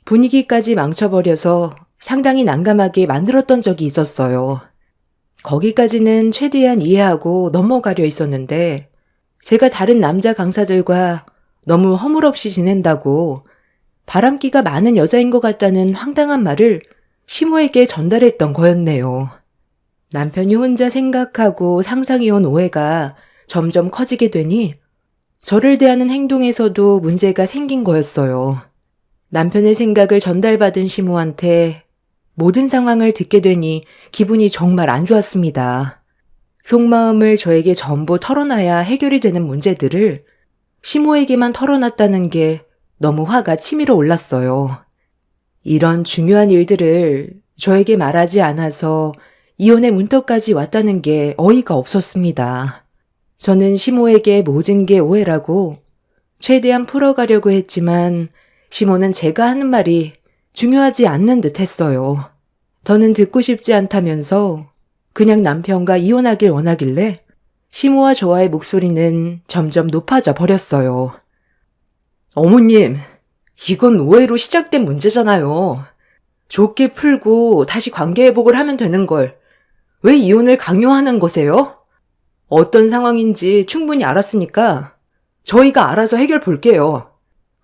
분위기까지 망쳐버려서 상당히 난감하게 만들었던 적이 있었어요. 거기까지는 최대한 이해하고 넘어가려 했었는데 제가 다른 남자 강사들과 너무 허물없이 지낸다고 바람기가 많은 여자인 것 같다는 황당한 말을 시모에게 전달했던 거였네요. 남편이 혼자 생각하고 상상해온 오해가 점점 커지게 되니 저를 대하는 행동에서도 문제가 생긴 거였어요. 남편의 생각을 전달받은 시모한테 모든 상황을 듣게 되니 기분이 정말 안 좋았습니다. 속마음을 저에게 전부 털어놔야 해결이 되는 문제들을 시모에게만 털어놨다는 게 너무 화가 치밀어 올랐어요. 이런 중요한 일들을 저에게 말하지 않아서 이혼의 문턱까지 왔다는 게 어이가 없었습니다. 저는 시모에게 모든 게 오해라고 최대한 풀어가려고 했지만 시모는 제가 하는 말이 중요하지 않는 듯 했어요. 더는 듣고 싶지 않다면서 그냥 남편과 이혼하길 원하길래 시모와 저와의 목소리는 점점 높아져 버렸어요. 어머님, 이건 오해로 시작된 문제잖아요. 좋게 풀고 다시 관계 회복을 하면 되는 걸 왜 이혼을 강요하는 거세요? 어떤 상황인지 충분히 알았으니까 저희가 알아서 해결 볼게요.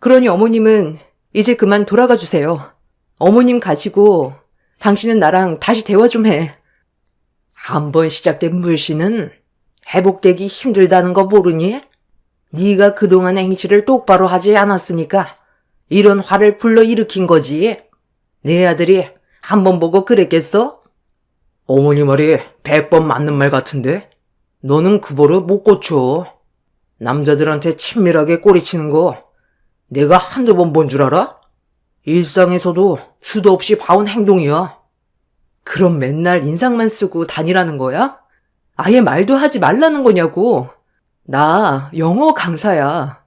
그러니 어머님은 이제 그만 돌아가 주세요. 어머님 가시고 당신은 나랑 다시 대화 좀 해. 한번 시작된 물씨는 회복되기 힘들다는 거 모르니? 네가 그동안 행실을 똑바로 하지 않았으니까 이런 화를 불러일으킨 거지. 내 아들이 한 번 보고 그랬겠어? 어머니 말이 100번 맞는 말 같은데? 너는 그 버릇 못 고쳐. 남자들한테 친밀하게 꼬리치는 거 내가 한두 번 본 줄 알아? 일상에서도 수도 없이 봐온 행동이야. 그럼 맨날 인상만 쓰고 다니라는 거야? 아예 말도 하지 말라는 거냐고. 나 영어 강사야.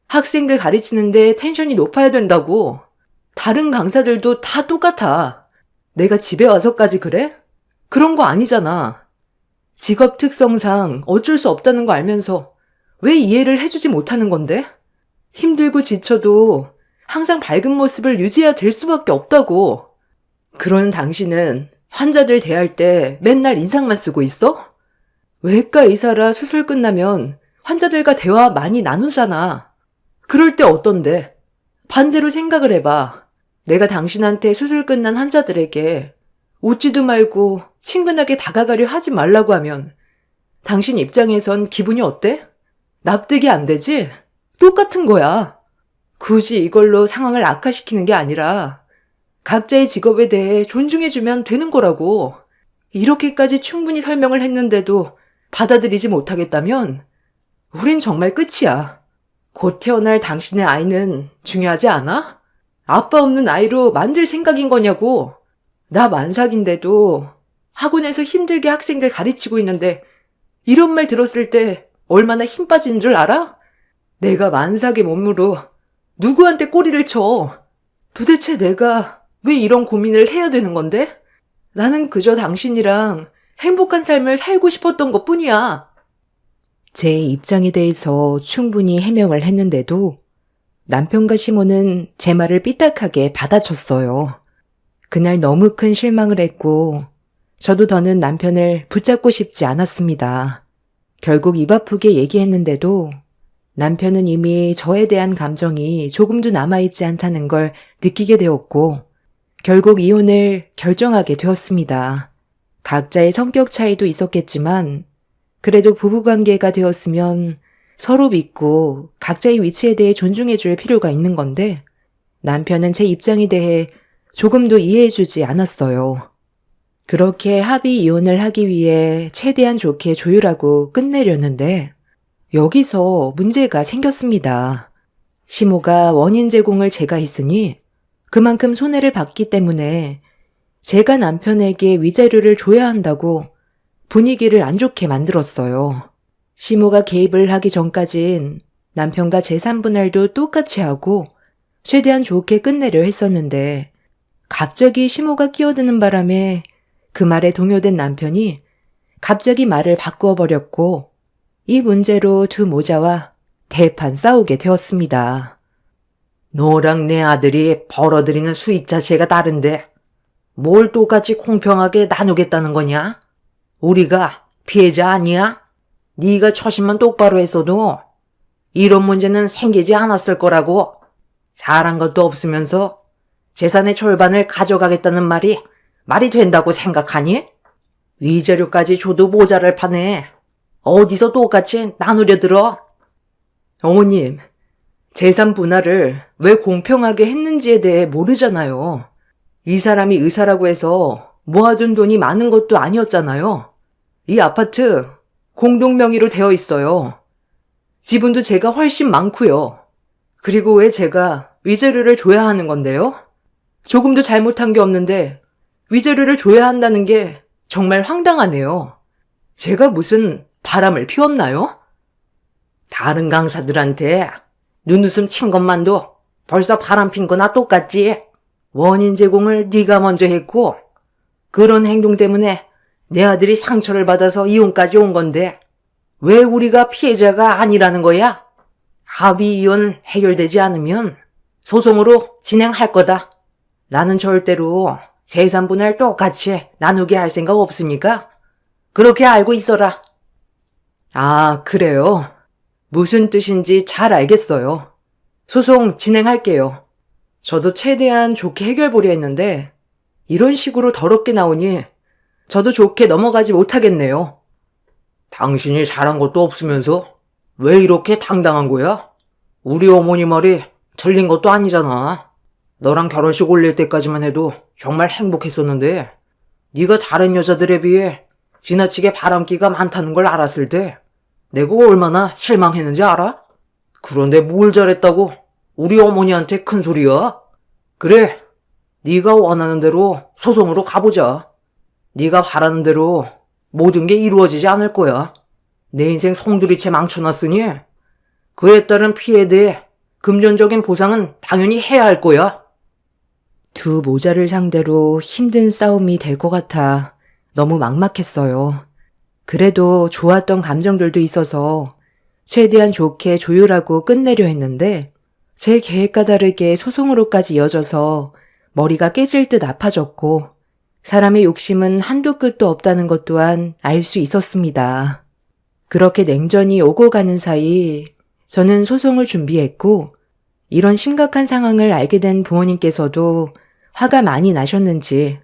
학생들 가르치는데 텐션이 높아야 된다고. 다른 강사들도 다 똑같아. 내가 집에 와서까지 그래? 그런 거 아니잖아. 직업 특성상 어쩔 수 없다는 거 알면서 왜 이해를 해주지 못하는 건데? 힘들고 지쳐도 항상 밝은 모습을 유지해야 될 수밖에 없다고. 그런 당신은 환자들 대할 때 맨날 인상만 쓰고 있어? 외과 의사라 수술 끝나면 환자들과 대화 많이 나누잖아. 그럴 때 어떤데? 반대로 생각을 해봐. 내가 당신한테 수술 끝난 환자들에게 웃지도 말고 친근하게 다가가려 하지 말라고 하면 당신 입장에선 기분이 어때? 납득이 안 되지? 똑같은 거야. 굳이 이걸로 상황을 악화시키는 게 아니라 각자의 직업에 대해 존중해주면 되는 거라고. 이렇게까지 충분히 설명을 했는데도 받아들이지 못하겠다면 우린 정말 끝이야. 곧 태어날 당신의 아이는 중요하지 않아? 아빠 없는 아이로 만들 생각인 거냐고. 나 만삭인데도 학원에서 힘들게 학생들 가르치고 있는데 이런 말 들었을 때 얼마나 힘 빠지는 줄 알아? 내가 만삭의 몸으로 누구한테 꼬리를 쳐. 도대체 내가 왜 이런 고민을 해야 되는 건데? 나는 그저 당신이랑 행복한 삶을 살고 싶었던 것 뿐이야. 제 입장에 대해서 충분히 해명을 했는데도 남편과 시모는 제 말을 삐딱하게 받아쳤어요. 그날 너무 큰 실망을 했고 저도 더는 남편을 붙잡고 싶지 않았습니다. 결국 입 아프게 얘기했는데도 남편은 이미 저에 대한 감정이 조금도 남아있지 않다는 걸 느끼게 되었고 결국 이혼을 결정하게 되었습니다. 각자의 성격 차이도 있었겠지만 그래도 부부관계가 되었으면 서로 믿고 각자의 위치에 대해 존중해줄 필요가 있는 건데 남편은 제 입장에 대해 조금도 이해해주지 않았어요. 그렇게 합의 이혼을 하기 위해 최대한 좋게 조율하고 끝내려는데 여기서 문제가 생겼습니다. 시모가 원인 제공을 제가 했으니 그만큼 손해를 봤기 때문에 제가 남편에게 위자료를 줘야 한다고 분위기를 안 좋게 만들었어요. 시모가 개입을 하기 전까진 남편과 재산 분할도 똑같이 하고 최대한 좋게 끝내려 했었는데 갑자기 심호가 끼어드는 바람에 그 말에 동요된 남편이 갑자기 말을 바꾸어 버렸고 이 문제로 두 모자와 대판 싸우게 되었습니다. 너랑 내 아들이 벌어들이는 수익 자체가 다른데 뭘 똑같이 공평하게 나누겠다는 거냐? 우리가 피해자 아니야? 네가 처신만 똑바로 했어도 이런 문제는 생기지 않았을 거라고. 잘한 것도 없으면서 재산의 절반을 가져가겠다는 말이 된다고 생각하니? 위자료까지 줘도 모자를 파네. 어디서 똑같이 나누려 들어? 어머님, 재산 분할을 왜 공평하게 했는지에 대해 모르잖아요. 이 사람이 의사라고 해서 모아둔 돈이 많은 것도 아니었잖아요. 이 아파트 공동 명의로 되어 있어요. 지분도 제가 훨씬 많고요. 그리고 왜 제가 위자료를 줘야 하는 건데요? 조금도 잘못한 게 없는데 위자료를 줘야 한다는 게 정말 황당하네요. 제가 무슨 바람을 피웠나요? 다른 강사들한테 눈웃음 친 것만도 벌써 바람 핀 거나 똑같지. 원인 제공을 네가 먼저 했고 그런 행동 때문에 내 아들이 상처를 받아서 이혼까지 온 건데 왜 우리가 피해자가 아니라는 거야? 합의 이혼 해결되지 않으면 소송으로 진행할 거다. 나는 절대로 재산 분할 똑같이 나누게 할 생각 없으니까 그렇게 알고 있어라. 아, 그래요? 무슨 뜻인지 잘 알겠어요. 소송 진행할게요. 저도 최대한 좋게 해결 보려 했는데 이런 식으로 더럽게 나오니 저도 좋게 넘어가지 못하겠네요. 당신이 잘한 것도 없으면서 왜 이렇게 당당한 거야? 우리 어머니 말이 틀린 것도 아니잖아. 너랑 결혼식 올릴 때까지만 해도 정말 행복했었는데 네가 다른 여자들에 비해 지나치게 바람기가 많다는 걸 알았을 때 내가 얼마나 실망했는지 알아? 그런데 뭘 잘했다고 우리 어머니한테 큰 소리야? 그래, 네가 원하는 대로 소송으로 가보자. 네가 바라는 대로 모든 게 이루어지지 않을 거야. 내 인생 송두리째 망쳐놨으니 그에 따른 피해에 대해 금전적인 보상은 당연히 해야 할 거야. 두 모자를 상대로 힘든 싸움이 될 것 같아 너무 막막했어요. 그래도 좋았던 감정들도 있어서 최대한 좋게 조율하고 끝내려 했는데 제 계획과 다르게 소송으로까지 이어져서 머리가 깨질 듯 아파졌고 사람의 욕심은 한도 끝도 없다는 것 또한 알 수 있었습니다. 그렇게 냉전이 오고 가는 사이 저는 소송을 준비했고 이런 심각한 상황을 알게 된 부모님께서도 화가 많이 나셨는지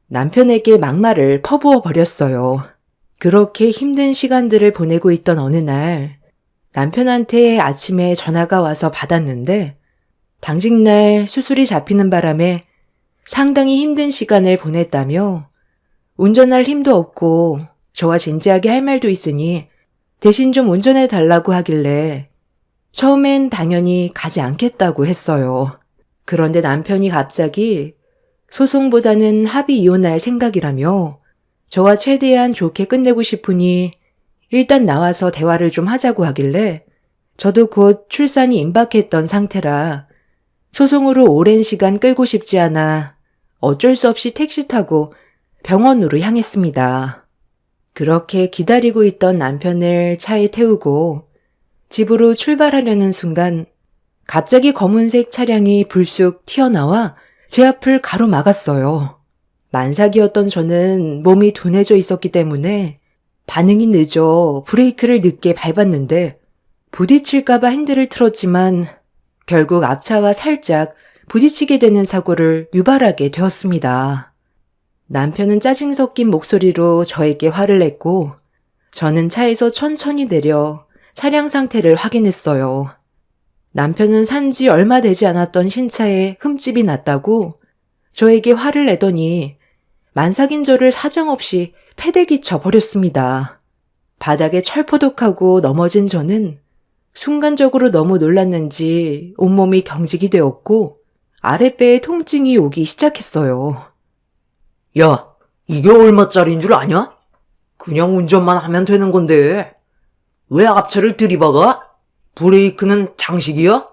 남편에게 막말을 퍼부어 버렸어요. 그렇게 힘든 시간들을 보내고 있던 어느 날 남편한테 아침에 전화가 와서 받았는데 당직날 수술이 잡히는 바람에 상당히 힘든 시간을 보냈다며 운전할 힘도 없고 저와 진지하게 할 말도 있으니 대신 좀 운전해 달라고 하길래 처음엔 당연히 가지 않겠다고 했어요. 그런데 남편이 갑자기 소송보다는 합의 이혼할 생각이라며 저와 최대한 좋게 끝내고 싶으니 일단 나와서 대화를 좀 하자고 하길래 저도 곧 출산이 임박했던 상태라 소송으로 오랜 시간 끌고 싶지 않아 어쩔 수 없이 택시 타고 병원으로 향했습니다. 그렇게 기다리고 있던 남편을 차에 태우고 집으로 출발하려는 순간 갑자기 검은색 차량이 불쑥 튀어나와 제 앞을 가로막았어요. 만삭이었던 저는 몸이 둔해져 있었기 때문에 반응이 늦어 브레이크를 늦게 밟았는데 부딪힐까봐 핸들을 틀었지만 결국 앞차와 살짝 부딪히게 되는 사고를 유발하게 되었습니다. 남편은 짜증 섞인 목소리로 저에게 화를 냈고 저는 차에서 천천히 내려 차량 상태를 확인했어요. 남편은 산지 얼마 되지 않았던 신차에 흠집이 났다고 저에게 화를 내더니 만삭인 저를 사정없이 패대기 쳐버렸습니다. 바닥에 철퍼덕하고 넘어진 저는 순간적으로 너무 놀랐는지 온몸이 경직이 되었고 아랫배에 통증이 오기 시작했어요. 야, 이게 얼마짜리인 줄 아냐? 그냥 운전만 하면 되는 건데 왜 앞차를 들이박아? 브레이크는 장식이야?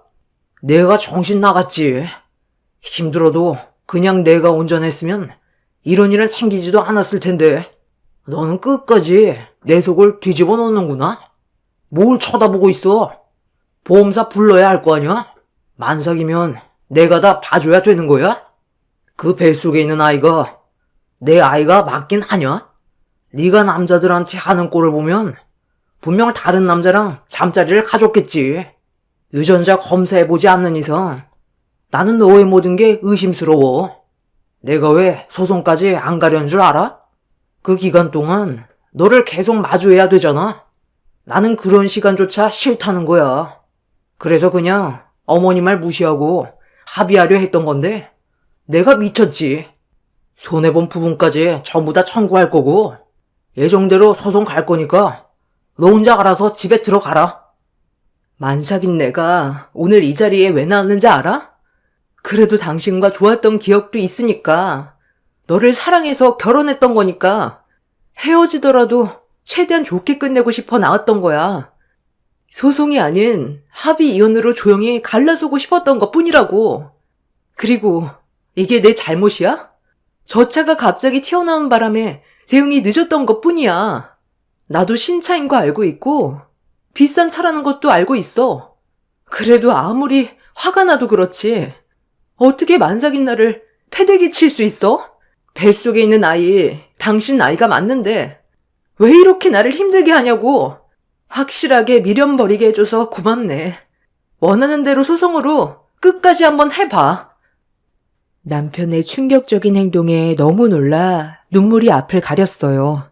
내가 정신 나갔지. 힘들어도 그냥 내가 운전했으면 이런 일은 생기지도 않았을 텐데. 너는 끝까지 내 속을 뒤집어 놓는구나. 뭘 쳐다보고 있어? 보험사 불러야 할 거 아니야? 만삭이면 내가 다 봐줘야 되는 거야? 그 뱃속에 있는 아이가 내 아이가 맞긴 하냐? 네가 남자들한테 하는 꼴을 보면 분명 다른 남자랑 잠자리를 가졌겠지. 유전자 검사해보지 않는 이상 나는 너의 모든 게 의심스러워. 내가 왜 소송까지 안 가려는 줄 알아? 그 기간 동안 너를 계속 마주해야 되잖아. 나는 그런 시간조차 싫다는 거야. 그래서 그냥 어머니 말 무시하고 합의하려 했던 건데 내가 미쳤지. 손해본 부분까지 전부 다 청구할 거고 예정대로 소송 갈 거니까 너 혼자 알아서 집에 들어가라. 만삭인 내가 오늘 이 자리에 왜 나왔는지 알아? 그래도 당신과 좋았던 기억도 있으니까 너를 사랑해서 결혼했던 거니까 헤어지더라도 최대한 좋게 끝내고 싶어 나왔던 거야. 소송이 아닌 합의 이혼으로 조용히 갈라서고 싶었던 것 뿐이라고. 그리고 이게 내 잘못이야? 저 차가 갑자기 튀어나온 바람에 대응이 늦었던 것 뿐이야. 나도 신차인 거 알고 있고 비싼 차라는 것도 알고 있어. 그래도 아무리 화가 나도 그렇지 어떻게 만삭인 나를 패대기 칠 수 있어? 뱃속에 있는 아이 당신 아이가 맞는데 왜 이렇게 나를 힘들게 하냐고. 확실하게 미련 버리게 해줘서 고맙네. 원하는 대로 소송으로 끝까지 한번 해봐. 남편의 충격적인 행동에 너무 놀라 눈물이 앞을 가렸어요.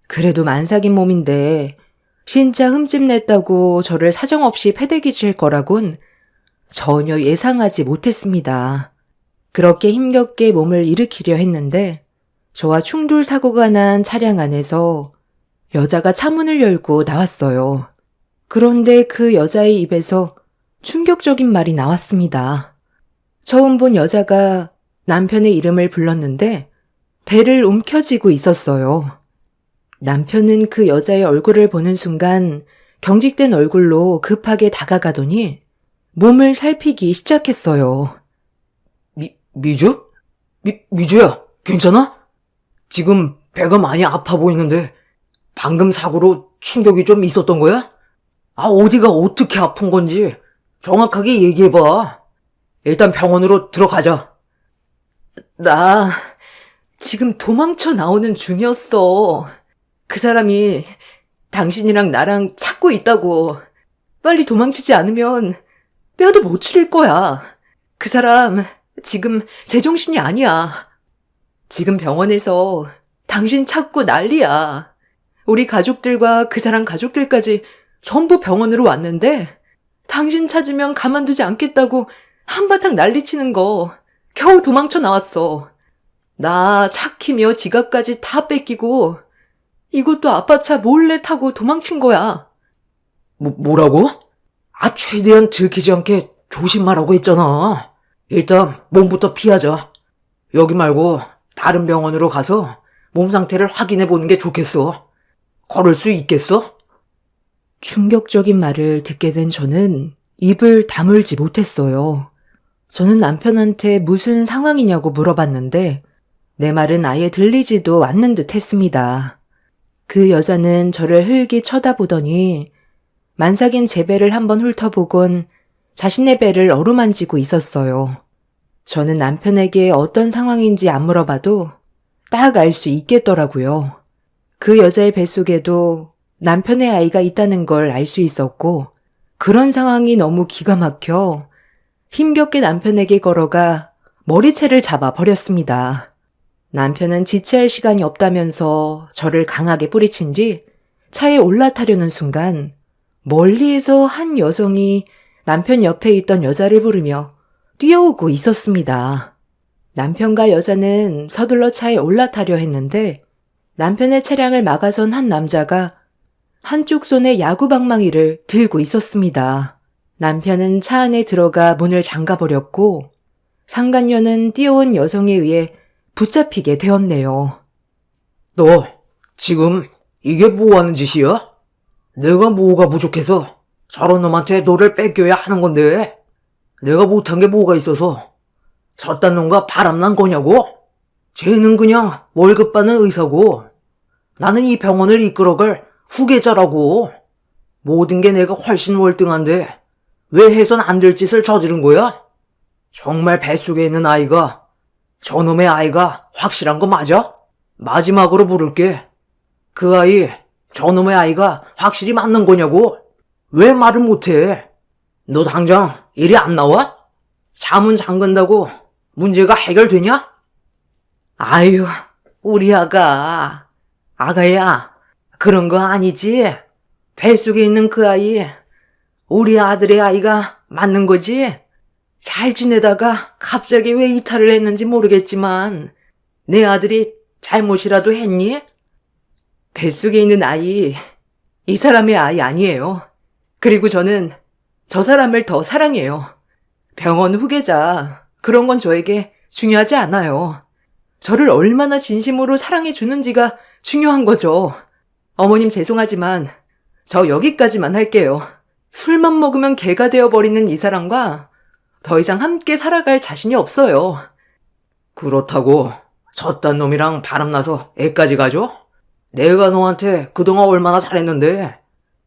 그래도 만삭인 몸인데 신차 흠집 냈다고 저를 사정없이 패대기 칠 거라곤 전혀 예상하지 못했습니다. 그렇게 힘겹게 몸을 일으키려 했는데 저와 충돌 사고가 난 차량 안에서 여자가 차문을 열고 나왔어요. 그런데 그 여자의 입에서 충격적인 말이 나왔습니다. 처음 본 여자가 남편의 이름을 불렀는데 배를 움켜쥐고 있었어요. 남편은 그 여자의 얼굴을 보는 순간 경직된 얼굴로 급하게 다가가더니 몸을 살피기 시작했어요. 미주? 미주야, 괜찮아? 지금 배가 많이 아파 보이는데 방금 사고로 충격이 좀 있었던 거야? 어디가 어떻게 아픈 건지 정확하게 얘기해봐. 일단 병원으로 들어가자. 나 지금 도망쳐 나오는 중이었어. 그 사람이 당신이랑 나랑 찾고 있다고. 빨리 도망치지 않으면 뼈도 못 추릴 거야. 그 사람 지금 제정신이 아니야. 지금 병원에서 당신 찾고 난리야. 우리 가족들과 그 사람 가족들까지 전부 병원으로 왔는데 당신 찾으면 가만두지 않겠다고 한바탕 난리치는 거 겨우 도망쳐 나왔어. 나 차 키며 지갑까지 다 뺏기고 이것도 아빠 차 몰래 타고 도망친 거야. 뭐라고? 최대한 들키지 않게 조심하라고 했잖아. 일단 몸부터 피하자. 여기 말고 다른 병원으로 가서 몸 상태를 확인해 보는 게 좋겠어. 걸을 수 있겠어? 충격적인 말을 듣게 된 저는 입을 다물지 못했어요. 저는 남편한테 무슨 상황이냐고 물어봤는데 내 말은 아예 들리지도 않는 듯 했습니다. 그 여자는 저를 흘기 쳐다보더니 만삭인 제 배를 한번 훑어보곤 자신의 배를 어루만지고 있었어요. 저는 남편에게 어떤 상황인지 안 물어봐도 딱 알 수 있겠더라고요. 그 여자의 뱃속에도 남편의 아이가 있다는 걸 알 수 있었고 그런 상황이 너무 기가 막혀 힘겹게 남편에게 걸어가 머리채를 잡아 버렸습니다. 남편은 지체할 시간이 없다면서 저를 강하게 뿌리친 뒤 차에 올라타려는 순간 멀리에서 한 여성이 남편 옆에 있던 여자를 부르며 뛰어오고 있었습니다. 남편과 여자는 서둘러 차에 올라타려 했는데 남편의 차량을 막아선 한 남자가 한쪽 손에 야구방망이를 들고 있었습니다. 남편은 차 안에 들어가 문을 잠가버렸고 상간녀는 뛰어온 여성에 의해 붙잡히게 되었네요. 너 지금 이게 뭐 하는 짓이야? 내가 뭐가 부족해서 저런 놈한테 너를 뺏겨야 하는 건데. 내가 못한 게 뭐가 있어서 저딴 놈과 바람난 거냐고? 쟤는 그냥 월급 받는 의사고 나는 이 병원을 이끌어갈 후계자라고. 모든 게 내가 훨씬 월등한데 왜 해선 안 될 짓을 저지른 거야? 정말 뱃속에 있는 아이가, 저놈의 아이가 확실한 거 맞아? 마지막으로 물을게. 그 아이, 저놈의 아이가 확실히 맞는 거냐고? 왜 말을 못해? 너 당장 일이 안 나와? 자문 잠근다고 문제가 해결되냐? 아유, 우리 아가야, 그런 거 아니지? 뱃속에 있는 그 아이, 우리 아들의 아이가 맞는 거지? 잘 지내다가 갑자기 왜 이탈을 했는지 모르겠지만 내 아들이 잘못이라도 했니? 뱃속에 있는 아이, 이 사람의 아이 아니에요. 그리고 저는 저 사람을 더 사랑해요. 병원 후계자, 그런 건 저에게 중요하지 않아요. 저를 얼마나 진심으로 사랑해 주는지가 중요한 거죠. 어머님 죄송하지만 저 여기까지만 할게요. 술만 먹으면 개가 되어버리는 이 사람과 더 이상 함께 살아갈 자신이 없어요. 그렇다고 저딴 놈이랑 바람나서 애까지 가죠? 내가 너한테 그동안 얼마나 잘했는데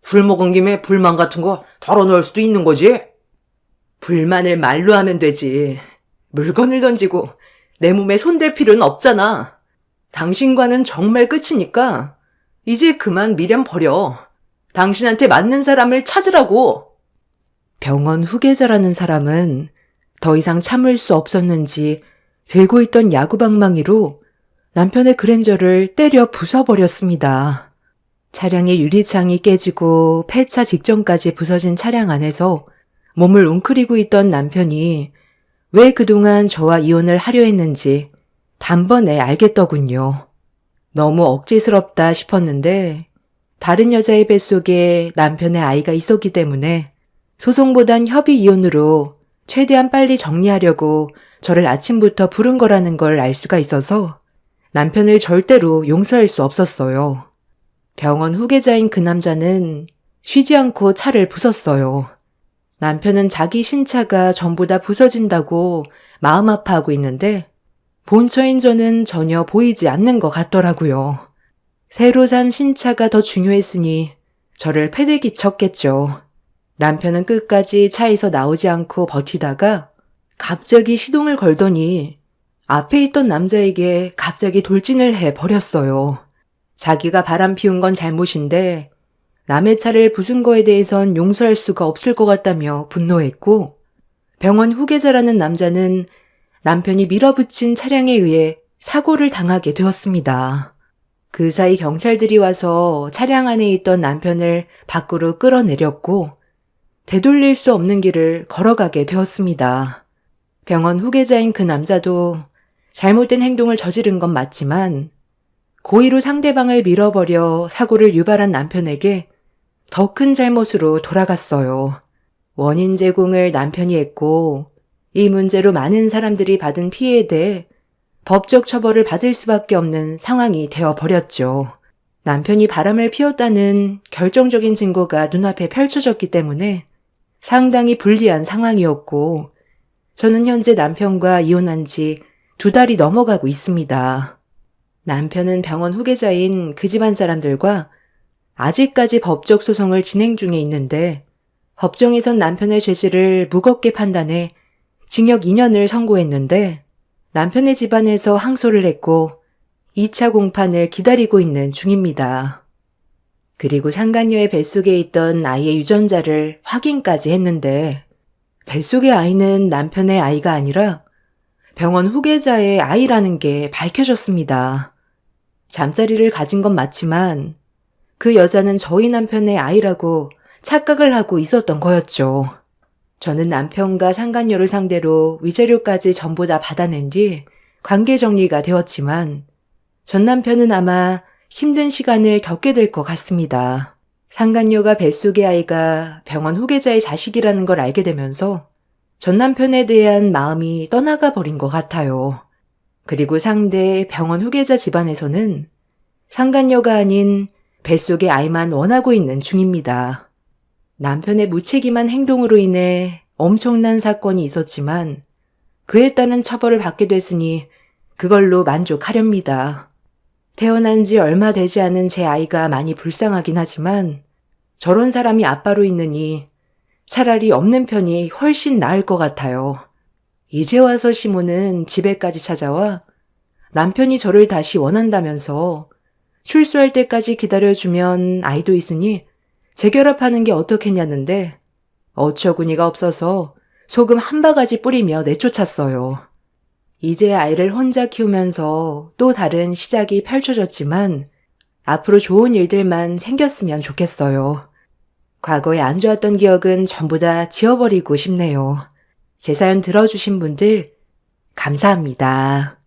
술 먹은 김에 불만 같은 거 털어놓을 수도 있는 거지? 불만을 말로 하면 되지. 물건을 던지고 내 몸에 손댈 필요는 없잖아. 당신과는 정말 끝이니까 이제 그만 미련 버려. 당신한테 맞는 사람을 찾으라고. 병원 후계자라는 사람은 더 이상 참을 수 없었는지 들고 있던 야구방망이로 남편의 그랜저를 때려 부숴버렸습니다. 차량의 유리창이 깨지고 폐차 직전까지 부서진 차량 안에서 몸을 웅크리고 있던 남편이 왜 그동안 저와 이혼을 하려 했는지 단번에 알겠더군요. 너무 억지스럽다 싶었는데 다른 여자의 뱃속에 남편의 아이가 있었기 때문에 소송보단 협의 이혼으로 최대한 빨리 정리하려고 저를 아침부터 부른 거라는 걸 알 수가 있어서 남편을 절대로 용서할 수 없었어요. 병원 후계자인 그 남자는 쉬지 않고 차를 부쉈어요. 남편은 자기 신차가 전부 다 부서진다고 마음 아파하고 있는데 본처인 저는 전혀 보이지 않는 것 같더라고요. 새로 산 신차가 더 중요했으니 저를 패대기 쳤겠죠. 남편은 끝까지 차에서 나오지 않고 버티다가 갑자기 시동을 걸더니 앞에 있던 남자에게 갑자기 돌진을 해버렸어요. 자기가 바람 피운 건 잘못인데 남의 차를 부순 거에 대해선 용서할 수가 없을 것 같다며 분노했고 병원 후계자라는 남자는 남편이 밀어붙인 차량에 의해 사고를 당하게 되었습니다. 그 사이 경찰들이 와서 차량 안에 있던 남편을 밖으로 끌어내렸고 되돌릴 수 없는 길을 걸어가게 되었습니다. 병원 후계자인 그 남자도 잘못된 행동을 저지른 건 맞지만 고의로 상대방을 밀어버려 사고를 유발한 남편에게 더 큰 잘못으로 돌아갔어요. 원인 제공을 남편이 했고 이 문제로 많은 사람들이 받은 피해에 대해 법적 처벌을 받을 수밖에 없는 상황이 되어버렸죠. 남편이 바람을 피웠다는 결정적인 증거가 눈앞에 펼쳐졌기 때문에 상당히 불리한 상황이었고 저는 현재 남편과 이혼한 지 2달이 넘어가고 있습니다. 남편은 병원 후계자인 그 집안 사람들과 아직까지 법적 소송을 진행 중에 있는데 법정에선 남편의 죄질을 무겁게 판단해 징역 2년을 선고했는데 남편의 집안에서 항소를 했고 2차 공판을 기다리고 있는 중입니다. 그리고 상간녀의 뱃속에 있던 아이의 유전자를 확인까지 했는데 뱃속의 아이는 남편의 아이가 아니라 병원 후계자의 아이라는 게 밝혀졌습니다. 잠자리를 가진 건 맞지만 그 여자는 저희 남편의 아이라고 착각을 하고 있었던 거였죠. 저는 남편과 상간녀를 상대로 위자료까지 전부 다 받아낸 뒤 관계 정리가 되었지만 전 남편은 아마 힘든 시간을 겪게 될 것 같습니다. 상간녀가 뱃속의 아이가 병원 후계자의 자식이라는 걸 알게 되면서 전 남편에 대한 마음이 떠나가 버린 것 같아요. 그리고 상대 병원 후계자 집안에서는 상간녀가 아닌 뱃속의 아이만 원하고 있는 중입니다. 남편의 무책임한 행동으로 인해 엄청난 사건이 있었지만 그에 따른 처벌을 받게 됐으니 그걸로 만족하렵니다. 태어난 지 얼마 되지 않은 제 아이가 많이 불쌍하긴 하지만 저런 사람이 아빠로 있느니 차라리 없는 편이 훨씬 나을 것 같아요. 이제 와서 시모는 집에까지 찾아와 남편이 저를 다시 원한다면서 출소할 때까지 기다려주면 아이도 있으니 재결합하는 게 어떻겠냐는데 어처구니가 없어서 소금 한 바가지 뿌리며 내쫓았어요. 이제 아이를 혼자 키우면서 또 다른 시작이 펼쳐졌지만 앞으로 좋은 일들만 생겼으면 좋겠어요. 과거에 안 좋았던 기억은 전부 다 지워버리고 싶네요. 제 사연 들어주신 분들 감사합니다.